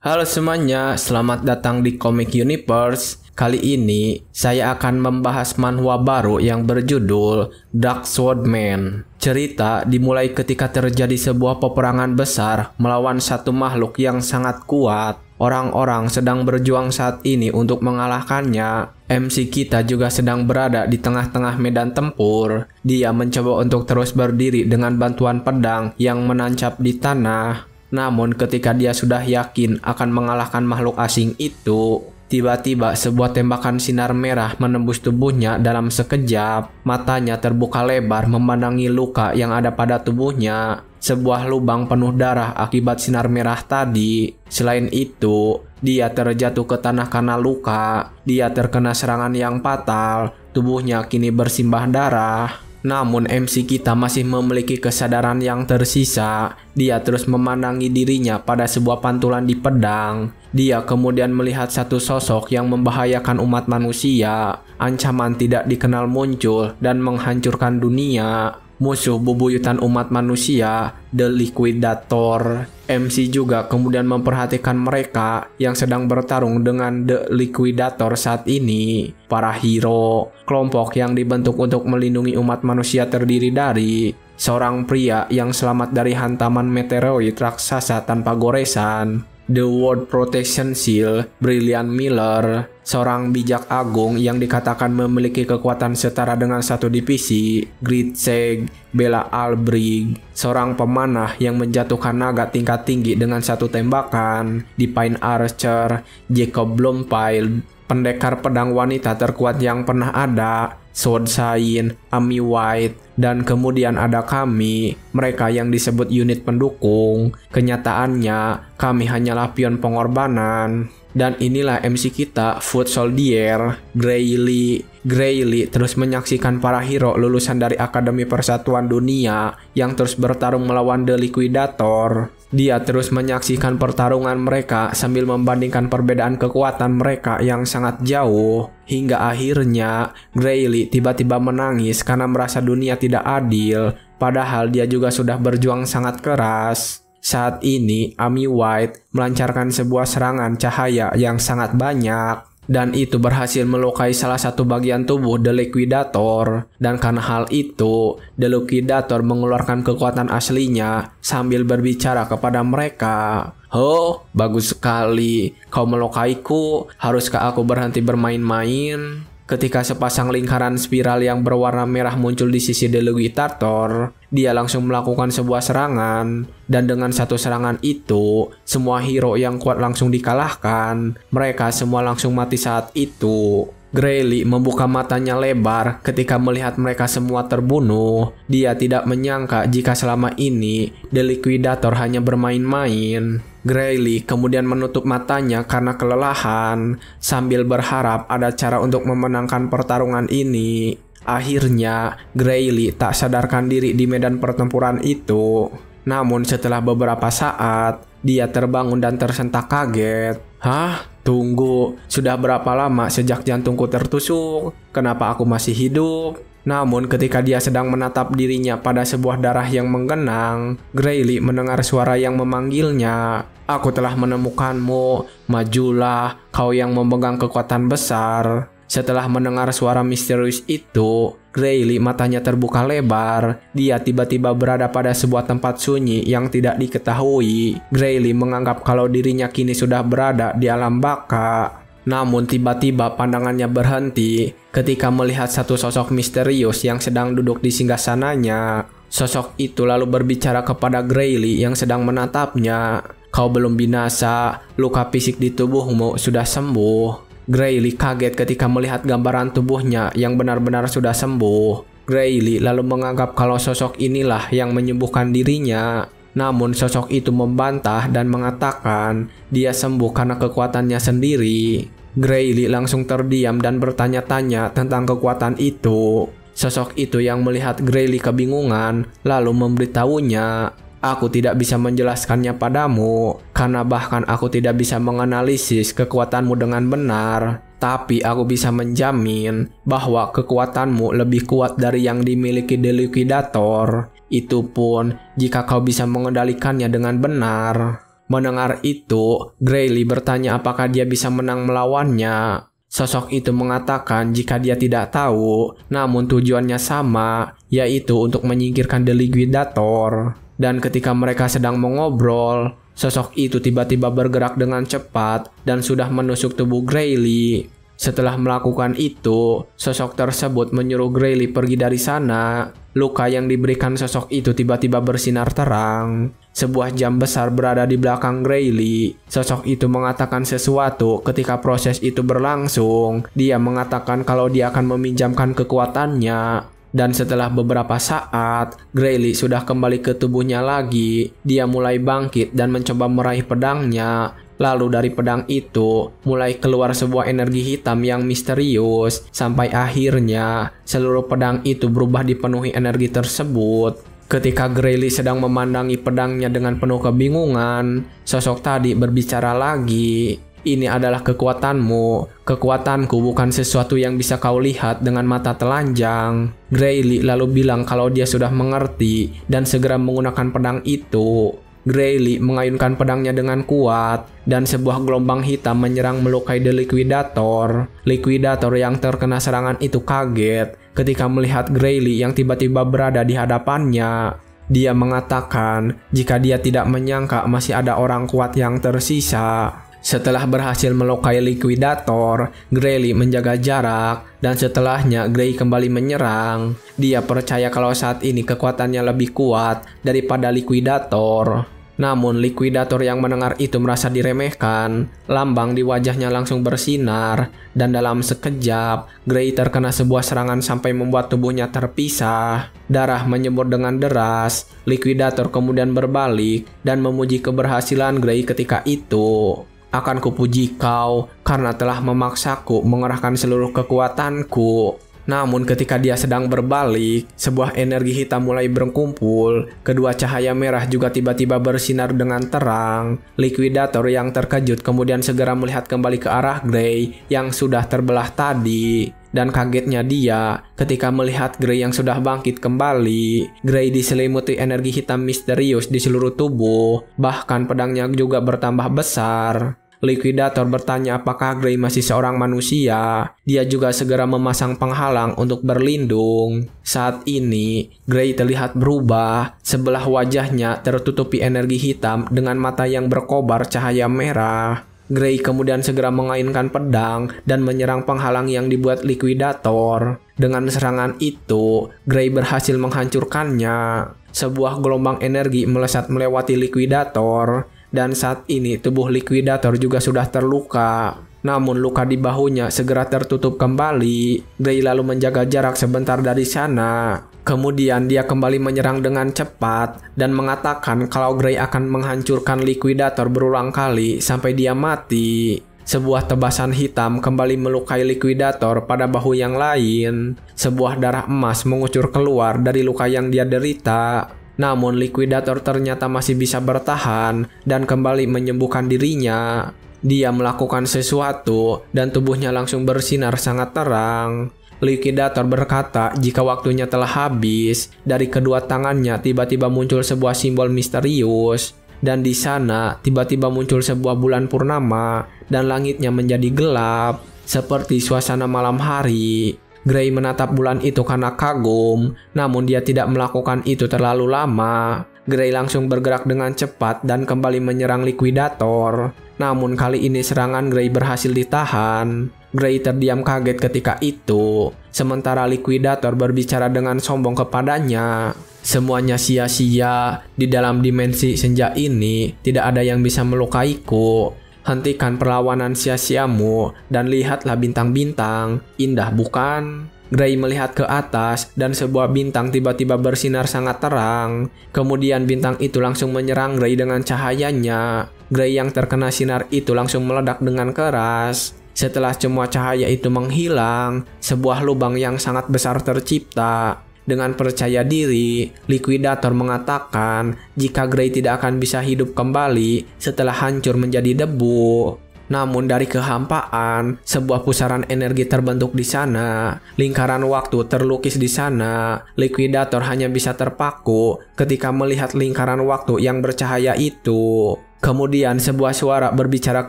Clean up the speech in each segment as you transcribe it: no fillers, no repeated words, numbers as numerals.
Halo semuanya, selamat datang di Comic Universe. Kali ini saya akan membahas manhwa baru yang berjudul Dark Swordman. Cerita dimulai ketika terjadi sebuah peperangan besar melawan satu makhluk yang sangat kuat. Orang-orang sedang berjuang saat ini untuk mengalahkannya. MC kita juga sedang berada di tengah-tengah medan tempur. Dia mencoba untuk terus berdiri dengan bantuan pedang yang menancap di tanah. Namun ketika dia sudah yakin akan mengalahkan makhluk asing itu, tiba-tiba sebuah tembakan sinar merah menembus tubuhnya dalam sekejap. Matanya terbuka lebar memandangi luka yang ada pada tubuhnya. Sebuah lubang penuh darah akibat sinar merah tadi. Selain itu, dia terjatuh ke tanah karena luka. Dia terkena serangan yang fatal. Tubuhnya kini bersimbah darah. Namun MC kita masih memiliki kesadaran yang tersisa. Dia terus memandangi dirinya pada sebuah pantulan di pedang. Dia kemudian melihat satu sosok yang membahayakan umat manusia. Ancaman tidak dikenal muncul dan menghancurkan dunia. Musuh bebuyutan umat manusia, The Liquidator. MC juga kemudian memperhatikan mereka yang sedang bertarung dengan The Liquidator saat ini. Para hero, kelompok yang dibentuk untuk melindungi umat manusia terdiri dari seorang pria yang selamat dari hantaman meteoroid raksasa tanpa goresan, The World Protection Seal, Brilliant Miller, seorang bijak agung yang dikatakan memiliki kekuatan setara dengan satu divisi, Gritseg, Bella Albrig, seorang pemanah yang menjatuhkan naga tingkat tinggi dengan satu tembakan, Divine Archer, Jacob Bloomfield, pendekar pedang wanita terkuat yang pernah ada, Sword Saint, Amy White, dan kemudian ada kami, mereka yang disebut unit pendukung. Kenyataannya, kami hanyalah pion pengorbanan. Dan inilah MC kita, Foot Soldier, Grayli. Grayli terus menyaksikan para hero lulusan dari Akademi Persatuan Dunia yang terus bertarung melawan The Liquidator. Dia terus menyaksikan pertarungan mereka sambil membandingkan perbedaan kekuatan mereka yang sangat jauh. Hingga akhirnya, Grayli tiba-tiba menangis karena merasa dunia tidak adil. Padahal dia juga sudah berjuang sangat keras. Saat ini, Amy White melancarkan sebuah serangan cahaya yang sangat banyak. Dan itu berhasil melukai salah satu bagian tubuh The Liquidator. Dan karena hal itu, The Liquidator mengeluarkan kekuatan aslinya sambil berbicara kepada mereka. "Oh, bagus sekali. Kau melukaiku. Haruskah aku berhenti bermain-main?" Ketika sepasang lingkaran spiral yang berwarna merah muncul di sisi The Liquidator, dia langsung melakukan sebuah serangan. Dan dengan satu serangan itu, semua hero yang kuat langsung dikalahkan. Mereka semua langsung mati saat itu. Grayli membuka matanya lebar ketika melihat mereka semua terbunuh. Dia tidak menyangka jika selama ini The Liquidator hanya bermain-main. Grayli kemudian menutup matanya karena kelelahan, sambil berharap ada cara untuk memenangkan pertarungan ini. Akhirnya, Grayli tak sadarkan diri di medan pertempuran itu. Namun setelah beberapa saat, dia terbangun dan tersentak kaget. "Hah? Tunggu, sudah berapa lama sejak jantungku tertusuk? Kenapa aku masih hidup?" Namun ketika dia sedang menatap dirinya pada sebuah darah yang menggenang, Grayli mendengar suara yang memanggilnya. "Aku telah menemukanmu, majulah, kau yang memegang kekuatan besar." Setelah mendengar suara misterius itu, Grayli matanya terbuka lebar. Dia tiba-tiba berada pada sebuah tempat sunyi yang tidak diketahui. Grayli menganggap kalau dirinya kini sudah berada di alam baka. Namun tiba-tiba pandangannya berhenti ketika melihat satu sosok misterius yang sedang duduk di singgasananya. Sosok itu lalu berbicara kepada Grayli yang sedang menatapnya. "Kau belum binasa, luka fisik di tubuhmu sudah sembuh." Grayli kaget ketika melihat gambaran tubuhnya yang benar-benar sudah sembuh. Grayli lalu menganggap kalau sosok inilah yang menyembuhkan dirinya. Namun sosok itu membantah dan mengatakan dia sembuh karena kekuatannya sendiri. Grayli langsung terdiam dan bertanya-tanya tentang kekuatan itu. Sosok itu yang melihat Grayli kebingungan lalu memberitahunya, "Aku tidak bisa menjelaskannya padamu, karena bahkan aku tidak bisa menganalisis kekuatanmu dengan benar. Tapi aku bisa menjamin bahwa kekuatanmu lebih kuat dari yang dimiliki The Liquidator. Itu pun jika kau bisa mengendalikannya dengan benar." Mendengar itu, Grayli bertanya apakah dia bisa menang melawannya. Sosok itu mengatakan jika dia tidak tahu, namun tujuannya sama, yaitu untuk menyingkirkan The Liquidator. Dan ketika mereka sedang mengobrol, sosok itu tiba-tiba bergerak dengan cepat dan sudah menusuk tubuh Grayli. Setelah melakukan itu, sosok tersebut menyuruh Grayli pergi dari sana. Luka yang diberikan sosok itu tiba-tiba bersinar terang. Sebuah jam besar berada di belakang Grayli. Sosok itu mengatakan sesuatu ketika proses itu berlangsung. Dia mengatakan kalau dia akan meminjamkan kekuatannya. Dan setelah beberapa saat, Grayli sudah kembali ke tubuhnya lagi. Dia mulai bangkit dan mencoba meraih pedangnya. Lalu dari pedang itu, mulai keluar sebuah energi hitam yang misterius. Sampai akhirnya, seluruh pedang itu berubah dipenuhi energi tersebut. Ketika Grayli sedang memandangi pedangnya dengan penuh kebingungan, sosok tadi berbicara lagi. Ini adalah kekuatanmu. Kekuatanku bukan sesuatu yang bisa kau lihat dengan mata telanjang. Grayli lalu bilang kalau dia sudah mengerti dan segera menggunakan pedang itu. Grayli mengayunkan pedangnya dengan kuat dan sebuah gelombang hitam menyerang melukai The Liquidator. Liquidator yang terkena serangan itu kaget ketika melihat Grayli yang tiba-tiba berada di hadapannya. Dia mengatakan jika dia tidak menyangka masih ada orang kuat yang tersisa. Setelah berhasil melukai Liquidator, Grayli menjaga jarak dan setelahnya Gray kembali menyerang. Dia percaya kalau saat ini kekuatannya lebih kuat daripada Liquidator. Namun Liquidator yang mendengar itu merasa diremehkan. Lambang di wajahnya langsung bersinar dan dalam sekejap Gray terkena sebuah serangan sampai membuat tubuhnya terpisah. Darah menyembur dengan deras. Liquidator kemudian berbalik dan memuji keberhasilan Gray ketika itu. Akan kupuji kau karena telah memaksaku mengerahkan seluruh kekuatanku. Namun ketika dia sedang berbalik, sebuah energi hitam mulai berkumpul. Kedua cahaya merah juga tiba-tiba bersinar dengan terang. Liquidator yang terkejut kemudian segera melihat kembali ke arah Gray yang sudah terbelah tadi. Dan kagetnya dia ketika melihat Gray yang sudah bangkit kembali. Gray diselimuti energi hitam misterius di seluruh tubuh. Bahkan pedangnya juga bertambah besar. Liquidator bertanya apakah Gray masih seorang manusia. Dia juga segera memasang penghalang untuk berlindung. Saat ini, Gray terlihat berubah. Sebelah wajahnya tertutupi energi hitam dengan mata yang berkobar cahaya merah. Gray kemudian segera mengayunkan pedang dan menyerang penghalang yang dibuat Liquidator. Dengan serangan itu, Gray berhasil menghancurkannya. Sebuah gelombang energi melesat melewati Liquidator. Dan saat ini tubuh Liquidator juga sudah terluka. Namun luka di bahunya segera tertutup kembali. Gray lalu menjaga jarak sebentar dari sana. Kemudian dia kembali menyerang dengan cepat dan mengatakan kalau Gray akan menghancurkan Liquidator berulang kali sampai dia mati. Sebuah tebasan hitam kembali melukai Liquidator pada bahu yang lain. Sebuah darah emas mengucur keluar dari luka yang dia derita. Namun Liquidator ternyata masih bisa bertahan dan kembali menyembuhkan dirinya. Dia melakukan sesuatu dan tubuhnya langsung bersinar sangat terang. Liquidator berkata jika waktunya telah habis. Dari kedua tangannya tiba-tiba muncul sebuah simbol misterius. Dan di sana tiba-tiba muncul sebuah bulan purnama dan langitnya menjadi gelap seperti suasana malam hari. Gray menatap bulan itu karena kagum, namun dia tidak melakukan itu terlalu lama. Gray langsung bergerak dengan cepat dan kembali menyerang Liquidator. Namun kali ini serangan Gray berhasil ditahan. Gray terdiam kaget ketika itu, sementara Liquidator berbicara dengan sombong kepadanya. Semuanya sia-sia, di dalam dimensi senja ini tidak ada yang bisa melukaiku. Hentikan perlawanan sia-siamu dan lihatlah bintang-bintang. Indah bukan? Gray melihat ke atas dan sebuah bintang tiba-tiba bersinar sangat terang. Kemudian bintang itu langsung menyerang Gray dengan cahayanya. Gray yang terkena sinar itu langsung meledak dengan keras. Setelah semua cahaya itu menghilang, sebuah lubang yang sangat besar tercipta. Dengan percaya diri, Liquidator mengatakan jika Gray tidak akan bisa hidup kembali setelah hancur menjadi debu. Namun dari kehampaan, sebuah pusaran energi terbentuk di sana. Lingkaran waktu terlukis di sana. Liquidator hanya bisa terpaku ketika melihat lingkaran waktu yang bercahaya itu. Kemudian sebuah suara berbicara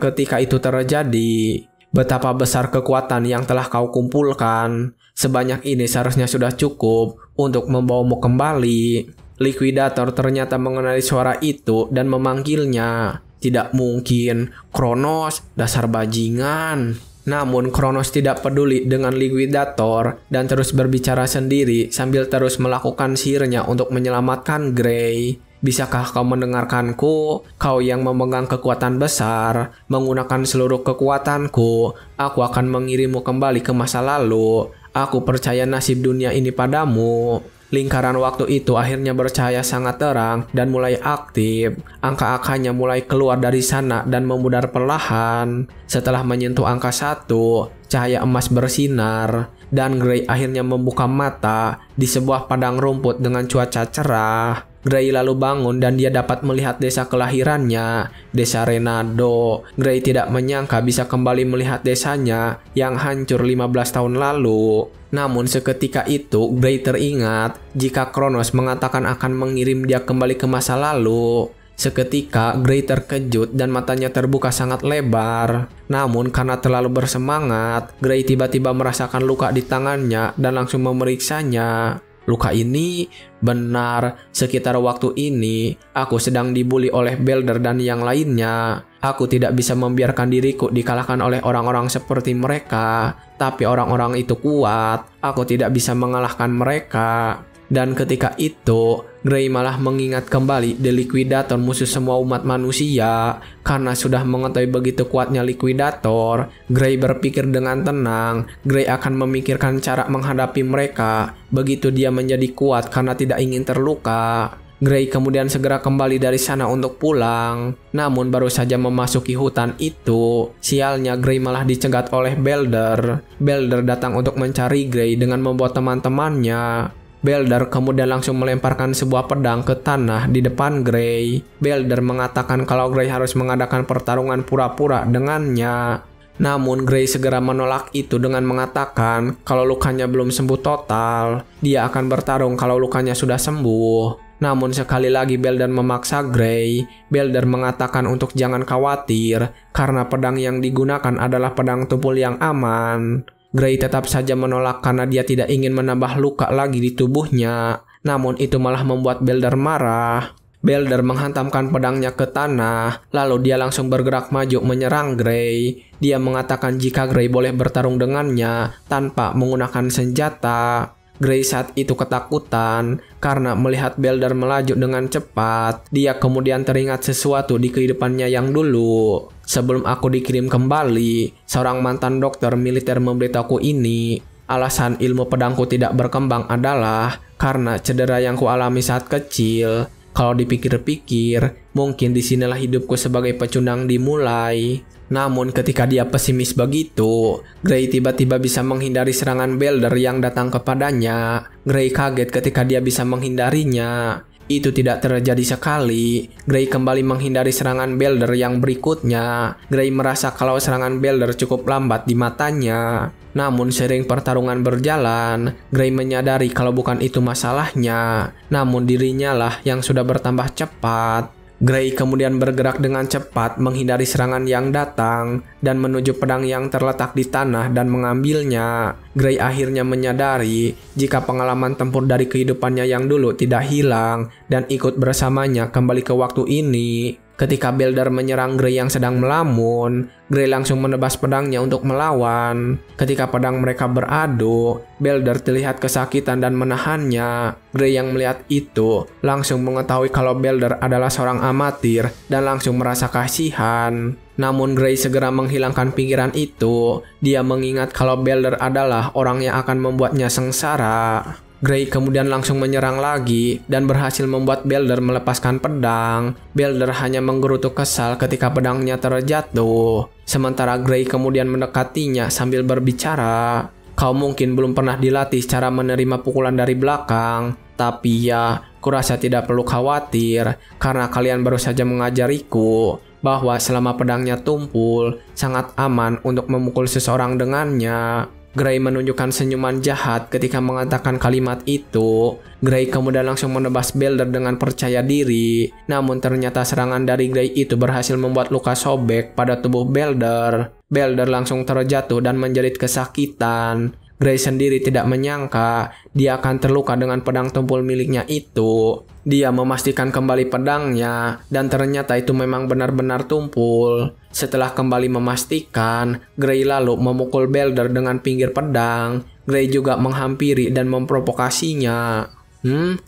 ketika itu terjadi. Betapa besar kekuatan yang telah kau kumpulkan. Sebanyak ini seharusnya sudah cukup untuk membawamu kembali. Liquidator ternyata mengenali suara itu dan memanggilnya. Tidak mungkin, Kronos, dasar bajingan. Namun Kronos tidak peduli dengan Liquidator dan terus berbicara sendiri sambil terus melakukan sihirnya untuk menyelamatkan Grey. Bisakah kau mendengarkanku? Kau yang memegang kekuatan besar, menggunakan seluruh kekuatanku, aku akan mengirimmu kembali ke masa lalu. Aku percaya nasib dunia ini padamu. Lingkaran waktu itu akhirnya bercahaya sangat terang dan mulai aktif. Angka-angkanya mulai keluar dari sana dan memudar perlahan. Setelah menyentuh angka 1, cahaya emas bersinar dan Grey akhirnya membuka mata di sebuah padang rumput dengan cuaca cerah. Grey lalu bangun dan dia dapat melihat desa kelahirannya, desa Renado. Grey tidak menyangka bisa kembali melihat desanya yang hancur 15 tahun lalu. Namun seketika itu Grey teringat jika Kronos mengatakan akan mengirim dia kembali ke masa lalu. Seketika Grey terkejut dan matanya terbuka sangat lebar. Namun karena terlalu bersemangat, Grey tiba-tiba merasakan luka di tangannya dan langsung memeriksanya. Luka ini benar, sekitar waktu ini aku sedang dibully oleh Beldr dan yang lainnya. Aku tidak bisa membiarkan diriku dikalahkan oleh orang-orang seperti mereka. Tapi orang-orang itu kuat, aku tidak bisa mengalahkan mereka. Dan ketika itu, Grey malah mengingat kembali The Liquidator, musuh semua umat manusia. Karena sudah mengetahui begitu kuatnya Liquidator, Grey berpikir dengan tenang. Grey akan memikirkan cara menghadapi mereka. Begitu dia menjadi kuat karena tidak ingin terluka. Grey kemudian segera kembali dari sana untuk pulang. Namun baru saja memasuki hutan itu, sialnya Grey malah dicegat oleh Beldr. Beldr datang untuk mencari Grey dengan membawa teman-temannya. Beldr kemudian langsung melemparkan sebuah pedang ke tanah di depan Grey. Beldr mengatakan kalau Grey harus mengadakan pertarungan pura-pura dengannya. Namun Grey segera menolak itu dengan mengatakan kalau lukanya belum sembuh total. Dia akan bertarung kalau lukanya sudah sembuh. Namun sekali lagi Beldr memaksa Grey. Beldr mengatakan untuk jangan khawatir karena pedang yang digunakan adalah pedang tumpul yang aman. Grey tetap saja menolak karena dia tidak ingin menambah luka lagi di tubuhnya. Namun itu malah membuat Beldr marah. Beldr menghantamkan pedangnya ke tanah, lalu dia langsung bergerak maju menyerang Grey. Dia mengatakan jika Grey boleh bertarung dengannya tanpa menggunakan senjata. Grey saat itu ketakutan karena melihat Beldr melaju dengan cepat. Dia kemudian teringat sesuatu di kehidupannya yang dulu. Sebelum aku dikirim kembali, seorang mantan dokter militer memberitahuku ini. Alasan ilmu pedangku tidak berkembang adalah karena cedera yang kualami saat kecil. Kalau dipikir-pikir, mungkin disinilah hidupku sebagai pecundang dimulai. Namun ketika dia pesimis begitu, Grey tiba-tiba bisa menghindari serangan Beldr yang datang kepadanya. Grey kaget ketika dia bisa menghindarinya. Itu tidak terjadi sekali. Grey kembali menghindari serangan Beldr yang berikutnya. Grey merasa kalau serangan Beldr cukup lambat di matanya. Namun sering pertarungan berjalan, Grey menyadari kalau bukan itu masalahnya. Namun dirinya lah yang sudah bertambah cepat. Grey kemudian bergerak dengan cepat menghindari serangan yang datang dan menuju pedang yang terletak di tanah dan mengambilnya. Grey akhirnya menyadari jika pengalaman tempur dari kehidupannya yang dulu tidak hilang dan ikut bersamanya kembali ke waktu ini. Ketika Beldr menyerang Grey yang sedang melamun, Grey langsung menebas pedangnya untuk melawan. Ketika pedang mereka beradu, Beldr terlihat kesakitan dan menahannya. Grey yang melihat itu langsung mengetahui kalau Beldr adalah seorang amatir dan langsung merasa kasihan. Namun Grey segera menghilangkan pikiran itu. Dia mengingat kalau Beldr adalah orang yang akan membuatnya sengsara. Grey kemudian langsung menyerang lagi dan berhasil membuat Beldr melepaskan pedang. Beldr hanya menggerutu kesal ketika pedangnya terjatuh. Sementara Grey kemudian mendekatinya sambil berbicara. Kau mungkin belum pernah dilatih cara menerima pukulan dari belakang. Tapi ya, kurasa tidak perlu khawatir karena kalian baru saja mengajariku bahwa selama pedangnya tumpul, sangat aman untuk memukul seseorang dengannya. Gray menunjukkan senyuman jahat ketika mengatakan kalimat itu. Gray kemudian langsung menebas Beldar dengan percaya diri. Namun ternyata serangan dari Gray itu berhasil membuat luka sobek pada tubuh Beldar. Beldar langsung terjatuh dan menjerit kesakitan. Gray sendiri tidak menyangka dia akan terluka dengan pedang tumpul miliknya itu. Dia memastikan kembali pedangnya dan ternyata itu memang benar-benar tumpul. Setelah kembali memastikan, Gray lalu memukul Beldar dengan pinggir pedang. Gray juga menghampiri dan memprovokasinya.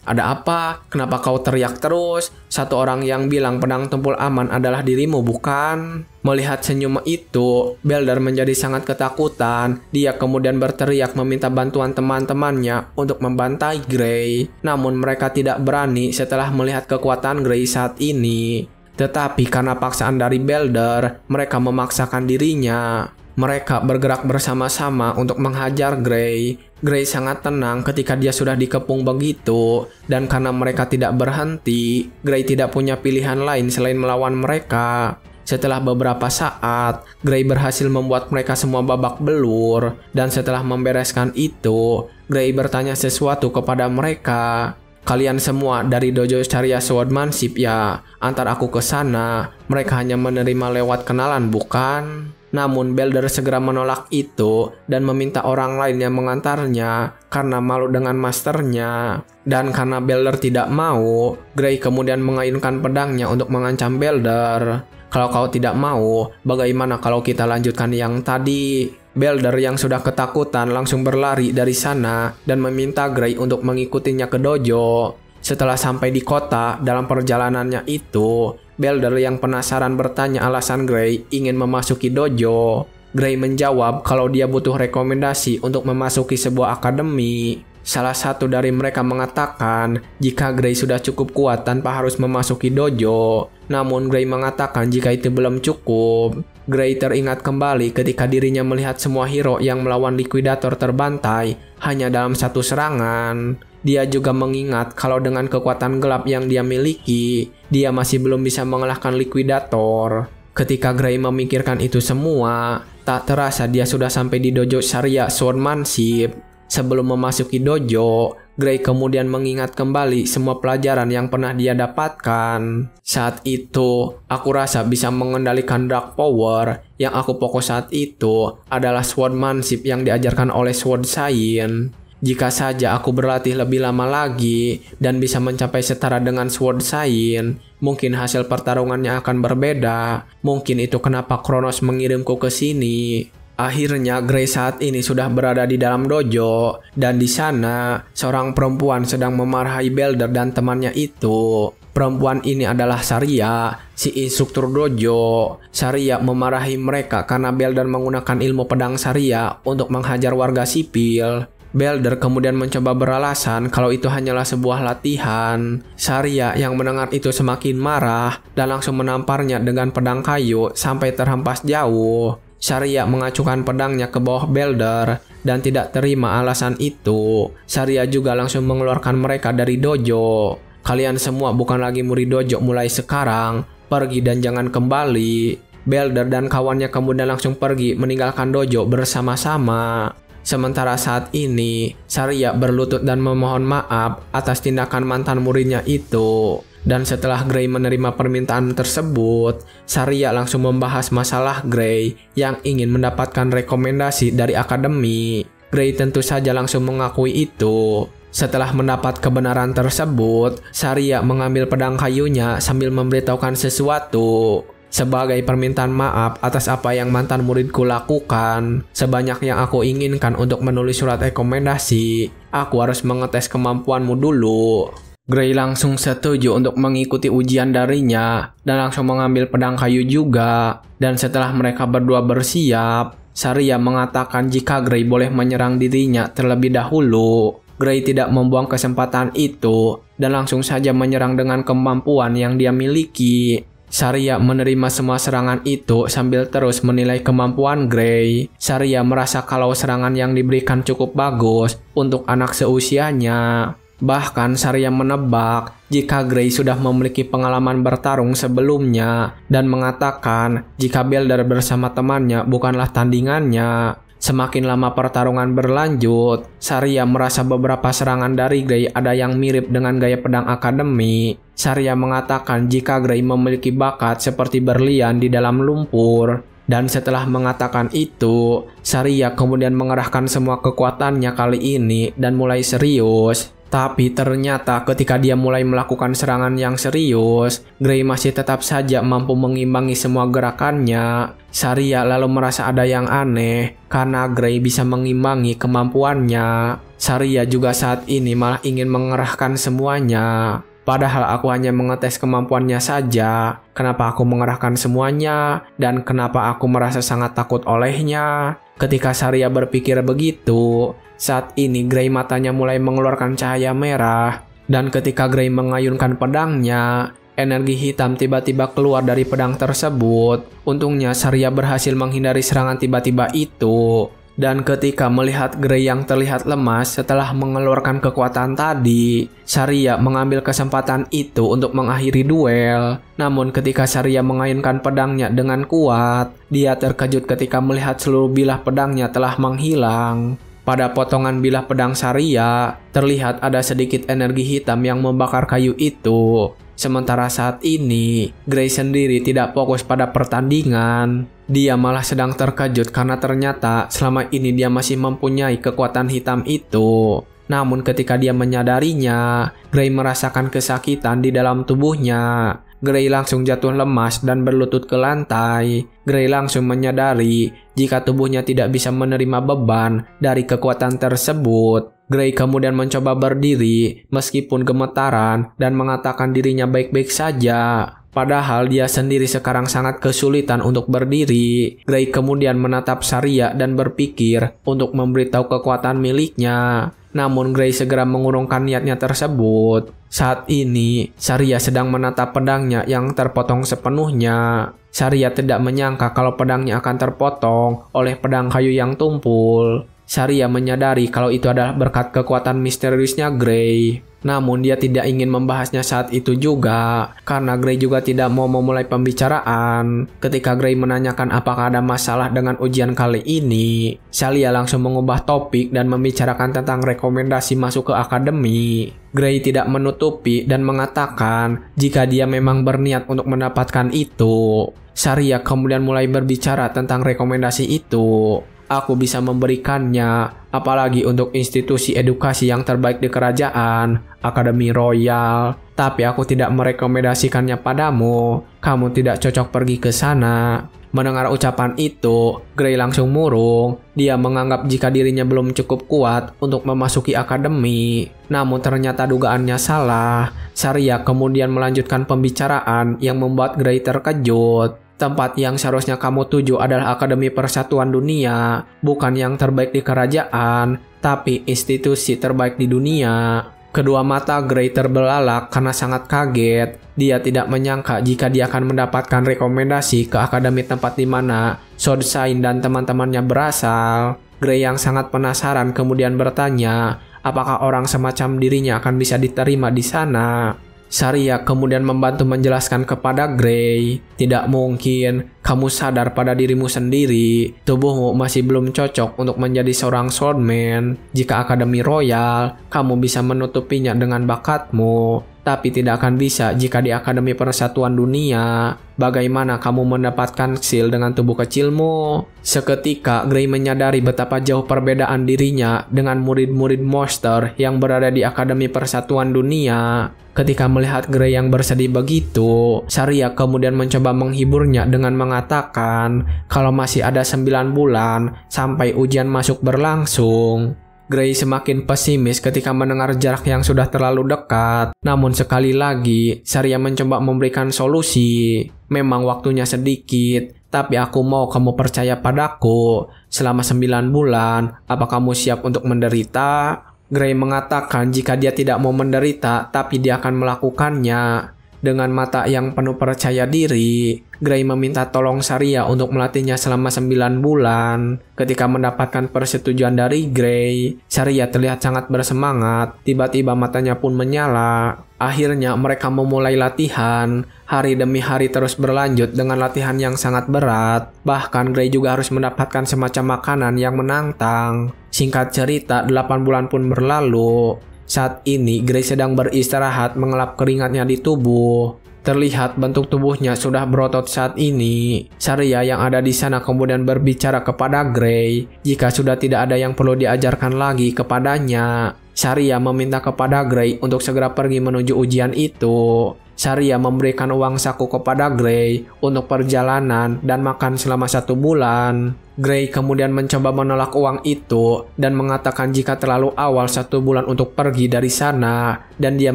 Ada apa? Kenapa kau teriak terus? Satu orang yang bilang pedang tumpul aman adalah dirimu, bukan? Melihat senyum itu, Beldar menjadi sangat ketakutan. Dia kemudian berteriak meminta bantuan teman-temannya untuk membantai Gray. Namun mereka tidak berani setelah melihat kekuatan Gray saat ini. Tetapi karena paksaan dari Beldar, mereka memaksakan dirinya. Mereka bergerak bersama-sama untuk menghajar Gray. Gray sangat tenang ketika dia sudah dikepung begitu. Dan karena mereka tidak berhenti, Gray tidak punya pilihan lain selain melawan mereka. Setelah beberapa saat, Gray berhasil membuat mereka semua babak belur. Dan setelah membereskan itu, Gray bertanya sesuatu kepada mereka. Kalian semua dari dojo Sharia Swordsmanship ya? Antar aku ke sana. Mereka hanya menerima lewat kenalan, bukan? Namun Beldar segera menolak itu dan meminta orang lain yang mengantarnya karena malu dengan masternya. Dan karena Beldar tidak mau, Gray kemudian mengayunkan pedangnya untuk mengancam Beldar. Kalau kau tidak mau, bagaimana kalau kita lanjutkan yang tadi? Beldar yang sudah ketakutan langsung berlari dari sana dan meminta Gray untuk mengikutinya ke dojo. Setelah sampai di kota, dalam perjalanannya itu, Beldar yang penasaran bertanya alasan Gray ingin memasuki dojo. Gray menjawab kalau dia butuh rekomendasi untuk memasuki sebuah akademi. Salah satu dari mereka mengatakan jika Gray sudah cukup kuat tanpa harus memasuki dojo. Namun Gray mengatakan jika itu belum cukup. Gray teringat kembali ketika dirinya melihat semua hero yang melawan likuidator terbantai hanya dalam satu serangan. Dia juga mengingat kalau dengan kekuatan gelap yang dia miliki, dia masih belum bisa mengalahkan likuidator. Ketika Gray memikirkan itu semua, tak terasa dia sudah sampai di dojo Sharia Swordsmanship. Sebelum memasuki dojo, Gray kemudian mengingat kembali semua pelajaran yang pernah dia dapatkan. Saat itu, aku rasa bisa mengendalikan dark power. Yang aku fokus saat itu adalah swordsmanship yang diajarkan oleh Sword Science. Jika saja aku berlatih lebih lama lagi dan bisa mencapai setara dengan Sword Science, mungkin hasil pertarungannya akan berbeda. Mungkin itu kenapa Kronos mengirimku ke sini. Akhirnya Gray saat ini sudah berada di dalam dojo dan di sana seorang perempuan sedang memarahi Beldar dan temannya itu. Perempuan ini adalah Sharia, si instruktur dojo. Sharia memarahi mereka karena Beldar menggunakan ilmu pedang Sharia untuk menghajar warga sipil. Beldar kemudian mencoba beralasan kalau itu hanyalah sebuah latihan. Sharia yang mendengar itu semakin marah dan langsung menamparnya dengan pedang kayu sampai terhempas jauh. Sharia mengacukan pedangnya ke bawah Beldar dan tidak terima alasan itu. Sharia juga langsung mengeluarkan mereka dari dojo. Kalian semua bukan lagi murid dojo mulai sekarang. Pergi dan jangan kembali. Beldar dan kawannya kemudian langsung pergi meninggalkan dojo bersama-sama. Sementara saat ini, Sharia berlutut dan memohon maaf atas tindakan mantan muridnya itu. Dan setelah Gray menerima permintaan tersebut, Sharia langsung membahas masalah Gray yang ingin mendapatkan rekomendasi dari akademi. Gray tentu saja langsung mengakui itu. Setelah mendapat kebenaran tersebut, Sharia mengambil pedang kayunya sambil memberitahukan sesuatu. Sebagai permintaan maaf atas apa yang mantan muridku lakukan, sebanyak yang aku inginkan untuk menulis surat rekomendasi, aku harus mengetes kemampuanmu dulu. Gray langsung setuju untuk mengikuti ujian darinya dan langsung mengambil pedang kayu juga. Dan setelah mereka berdua bersiap, Sharia mengatakan jika Gray boleh menyerang dirinya terlebih dahulu. Gray tidak membuang kesempatan itu dan langsung saja menyerang dengan kemampuan yang dia miliki. Sharia menerima semua serangan itu sambil terus menilai kemampuan Gray. Sharia merasa kalau serangan yang diberikan cukup bagus untuk anak seusianya. Bahkan Sharia menebak jika Gray sudah memiliki pengalaman bertarung sebelumnya dan mengatakan jika Beldar bersama temannya bukanlah tandingannya. Semakin lama pertarungan berlanjut, Saria merasa beberapa serangan dari Gray ada yang mirip dengan gaya pedang akademi. Saria mengatakan jika Gray memiliki bakat seperti berlian di dalam lumpur. Dan setelah mengatakan itu, Saria kemudian mengerahkan semua kekuatannya kali ini dan mulai serius. Tapi ternyata ketika dia mulai melakukan serangan yang serius, Gray masih tetap saja mampu mengimbangi semua gerakannya. Saria lalu merasa ada yang aneh karena Gray bisa mengimbangi kemampuannya. Saria juga saat ini malah ingin mengerahkan semuanya. Padahal aku hanya mengetes kemampuannya saja. Kenapa aku mengerahkan semuanya? Dan kenapa aku merasa sangat takut olehnya? Ketika Saria berpikir begitu, saat ini Gray matanya mulai mengeluarkan cahaya merah. Dan ketika Gray mengayunkan pedangnya, energi hitam tiba-tiba keluar dari pedang tersebut. Untungnya Saria berhasil menghindari serangan tiba-tiba itu. Dan ketika melihat Gray yang terlihat lemas setelah mengeluarkan kekuatan tadi, Saria mengambil kesempatan itu untuk mengakhiri duel. Namun ketika Saria mengayunkan pedangnya dengan kuat, dia terkejut ketika melihat seluruh bilah pedangnya telah menghilang. Pada potongan bilah pedang Saria, terlihat ada sedikit energi hitam yang membakar kayu itu. Sementara saat ini, Gray sendiri tidak fokus pada pertandingan. Dia malah sedang terkejut karena ternyata selama ini dia masih mempunyai kekuatan hitam itu. Namun ketika dia menyadarinya, Gray merasakan kesakitan di dalam tubuhnya. Gray langsung jatuh lemas dan berlutut ke lantai. Gray langsung menyadari jika tubuhnya tidak bisa menerima beban dari kekuatan tersebut. Gray kemudian mencoba berdiri meskipun gemetaran dan mengatakan dirinya baik-baik saja. Padahal dia sendiri sekarang sangat kesulitan untuk berdiri. Gray kemudian menatap Saria dan berpikir untuk memberitahu kekuatan miliknya. Namun Gray segera mengurungkan niatnya tersebut. Saat ini, Saria sedang menatap pedangnya yang terpotong sepenuhnya. Saria tidak menyangka kalau pedangnya akan terpotong oleh pedang kayu yang tumpul. Saria menyadari kalau itu adalah berkat kekuatan misteriusnya Gray. Namun dia tidak ingin membahasnya saat itu juga, karena Gray juga tidak mau memulai pembicaraan. Ketika Gray menanyakan apakah ada masalah dengan ujian kali ini, Saria langsung mengubah topik dan membicarakan tentang rekomendasi masuk ke akademi. Gray tidak menutupi dan mengatakan jika dia memang berniat untuk mendapatkan itu. Saria kemudian mulai berbicara tentang rekomendasi itu. Aku bisa memberikannya, apalagi untuk institusi edukasi yang terbaik di kerajaan, Akademi Royal. Tapi aku tidak merekomendasikannya padamu. Kamu tidak cocok pergi ke sana. Mendengar ucapan itu, Gray langsung murung. Dia menganggap jika dirinya belum cukup kuat untuk memasuki akademi. Namun ternyata dugaannya salah. Saria kemudian melanjutkan pembicaraan yang membuat Gray terkejut. Tempat yang seharusnya kamu tuju adalah Akademi Persatuan Dunia, bukan yang terbaik di kerajaan, tapi institusi terbaik di dunia. Kedua mata Gray terbelalak karena sangat kaget. Dia tidak menyangka jika dia akan mendapatkan rekomendasi ke akademi tempat di mana Sword Sign dan teman-temannya berasal. Gray yang sangat penasaran kemudian bertanya, apakah orang semacam dirinya akan bisa diterima di sana. Saria kemudian membantu menjelaskan kepada Gray, tidak mungkin, kamu sadar pada dirimu sendiri, tubuhmu masih belum cocok untuk menjadi seorang swordman. Jika Akademi Royal, kamu bisa menutupinya dengan bakatmu, tapi tidak akan bisa jika di Akademi Persatuan Dunia. Bagaimana kamu mendapatkan skill dengan tubuh kecilmu? Seketika Gray menyadari betapa jauh perbedaan dirinya dengan murid-murid monster yang berada di Akademi Persatuan Dunia. Ketika melihat Gray yang bersedih begitu, Saria kemudian mencoba menghiburnya dengan mengatakan kalau masih ada 9 bulan sampai ujian masuk berlangsung. Gray semakin pesimis ketika mendengar jarak yang sudah terlalu dekat. Namun sekali lagi, Saria mencoba memberikan solusi. Memang waktunya sedikit, tapi aku mau kamu percaya padaku. Selama 9 bulan, apa kamu siap untuk menderita? Gray mengatakan jika dia tidak mau menderita, tapi dia akan melakukannya. Dengan mata yang penuh percaya diri, Gray meminta tolong Saria untuk melatihnya selama 9 bulan. Ketika mendapatkan persetujuan dari Gray, Saria terlihat sangat bersemangat. Tiba-tiba matanya pun menyala. Akhirnya mereka memulai latihan. Hari demi hari terus berlanjut dengan latihan yang sangat berat. Bahkan Gray juga harus mendapatkan semacam makanan yang menantang. Singkat cerita, 8 bulan pun berlalu. Saat ini, Gray sedang beristirahat mengelap keringatnya di tubuh. Terlihat bentuk tubuhnya sudah berotot saat ini. Saria yang ada di sana kemudian berbicara kepada Gray jika sudah tidak ada yang perlu diajarkan lagi kepadanya. Saria meminta kepada Gray untuk segera pergi menuju ujian itu. Saria memberikan uang saku kepada Gray untuk perjalanan dan makan selama 1 bulan. Gray kemudian mencoba menolak uang itu dan mengatakan jika terlalu awal 1 bulan untuk pergi dari sana, dan dia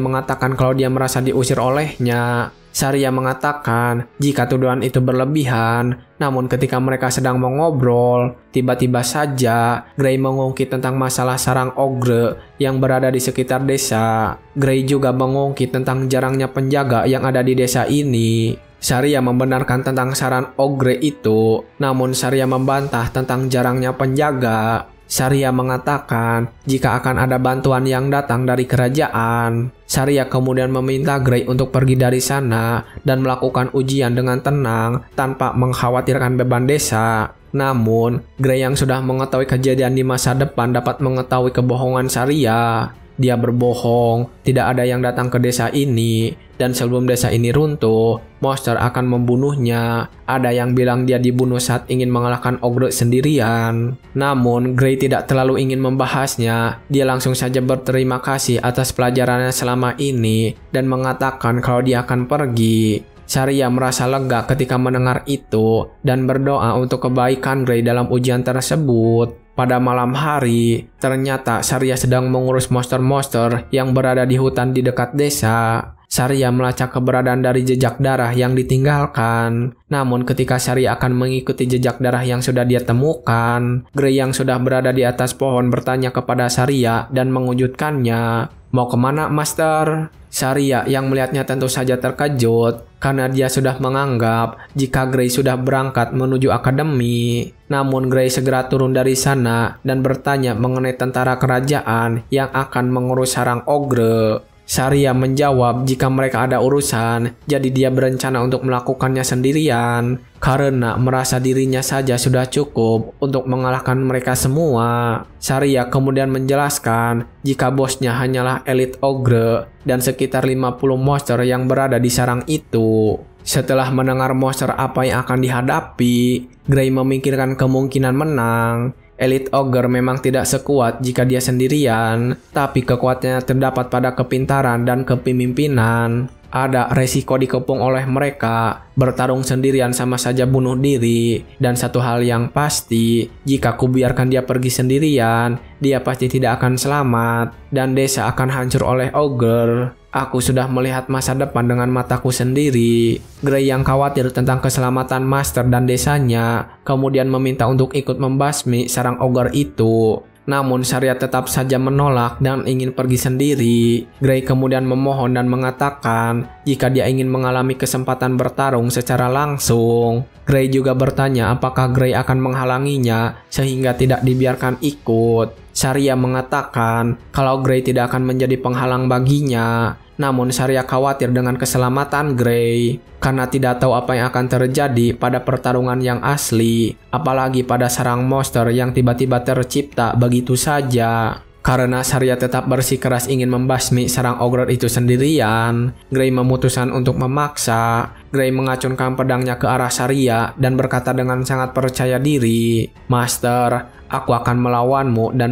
mengatakan kalau dia merasa diusir olehnya. Saria mengatakan jika tuduhan itu berlebihan, namun ketika mereka sedang mengobrol, tiba-tiba saja Gray mengungkit tentang masalah sarang ogre yang berada di sekitar desa. Gray juga mengungkit tentang jarangnya penjaga yang ada di desa ini. Saria membenarkan tentang sarang ogre itu, namun Saria membantah tentang jarangnya penjaga. Saria mengatakan jika akan ada bantuan yang datang dari kerajaan. Saria kemudian meminta Gray untuk pergi dari sana dan melakukan ujian dengan tenang tanpa mengkhawatirkan beban desa. Namun, Gray yang sudah mengetahui kejadian di masa depan dapat mengetahui kebohongan Saria. Dia berbohong, tidak ada yang datang ke desa ini, dan sebelum desa ini runtuh, monster akan membunuhnya. Ada yang bilang dia dibunuh saat ingin mengalahkan ogre sendirian. Namun, Gray tidak terlalu ingin membahasnya. Dia langsung saja berterima kasih atas pelajarannya selama ini, dan mengatakan kalau dia akan pergi. Saria merasa lega ketika mendengar itu, dan berdoa untuk kebaikan Gray dalam ujian tersebut. Pada malam hari, ternyata Saria sedang mengurus monster-monster yang berada di hutan di dekat desa. Saria melacak keberadaan dari jejak darah yang ditinggalkan. Namun ketika Saria akan mengikuti jejak darah yang sudah dia temukan, Gray yang sudah berada di atas pohon bertanya kepada Saria dan mengejutkannya. "Mau kemana, Master?" Saria yang melihatnya tentu saja terkejut karena dia sudah menganggap jika Gray sudah berangkat menuju akademi. Namun Gray segera turun dari sana dan bertanya mengenai tentara kerajaan yang akan mengurus sarang ogre. Saria menjawab jika mereka ada urusan, jadi dia berencana untuk melakukannya sendirian karena merasa dirinya saja sudah cukup untuk mengalahkan mereka semua. Saria kemudian menjelaskan jika bosnya hanyalah elit ogre dan sekitar 50 monster yang berada di sarang itu. Setelah mendengar monster apa yang akan dihadapi, Gray memikirkan kemungkinan menang. Elite Ogre memang tidak sekuat jika dia sendirian, tapi kekuatannya terdapat pada kepintaran dan kepemimpinan. Ada resiko dikepung oleh mereka, bertarung sendirian sama saja bunuh diri. Dan satu hal yang pasti, jika kubiarkan dia pergi sendirian, dia pasti tidak akan selamat, dan desa akan hancur oleh ogre. Aku sudah melihat masa depan dengan mataku sendiri. Gray yang khawatir tentang keselamatan Master dan desanya, kemudian meminta untuk ikut membasmi sarang ogre itu. Namun Saria tetap saja menolak dan ingin pergi sendiri. Gray kemudian memohon dan mengatakan jika dia ingin mengalami kesempatan bertarung secara langsung. Gray juga bertanya apakah Gray akan menghalanginya sehingga tidak dibiarkan ikut. Saria mengatakan kalau Gray tidak akan menjadi penghalang baginya. Namun Saria khawatir dengan keselamatan Gray karena tidak tahu apa yang akan terjadi pada pertarungan yang asli, apalagi pada sarang monster yang tiba-tiba tercipta begitu saja. Karena Saria tetap bersikeras ingin membasmi sarang ogre itu sendirian, Gray memutuskan untuk memaksa. Gray mengacungkan pedangnya ke arah Saria dan berkata dengan sangat percaya diri, "Master, aku akan melawanmu dan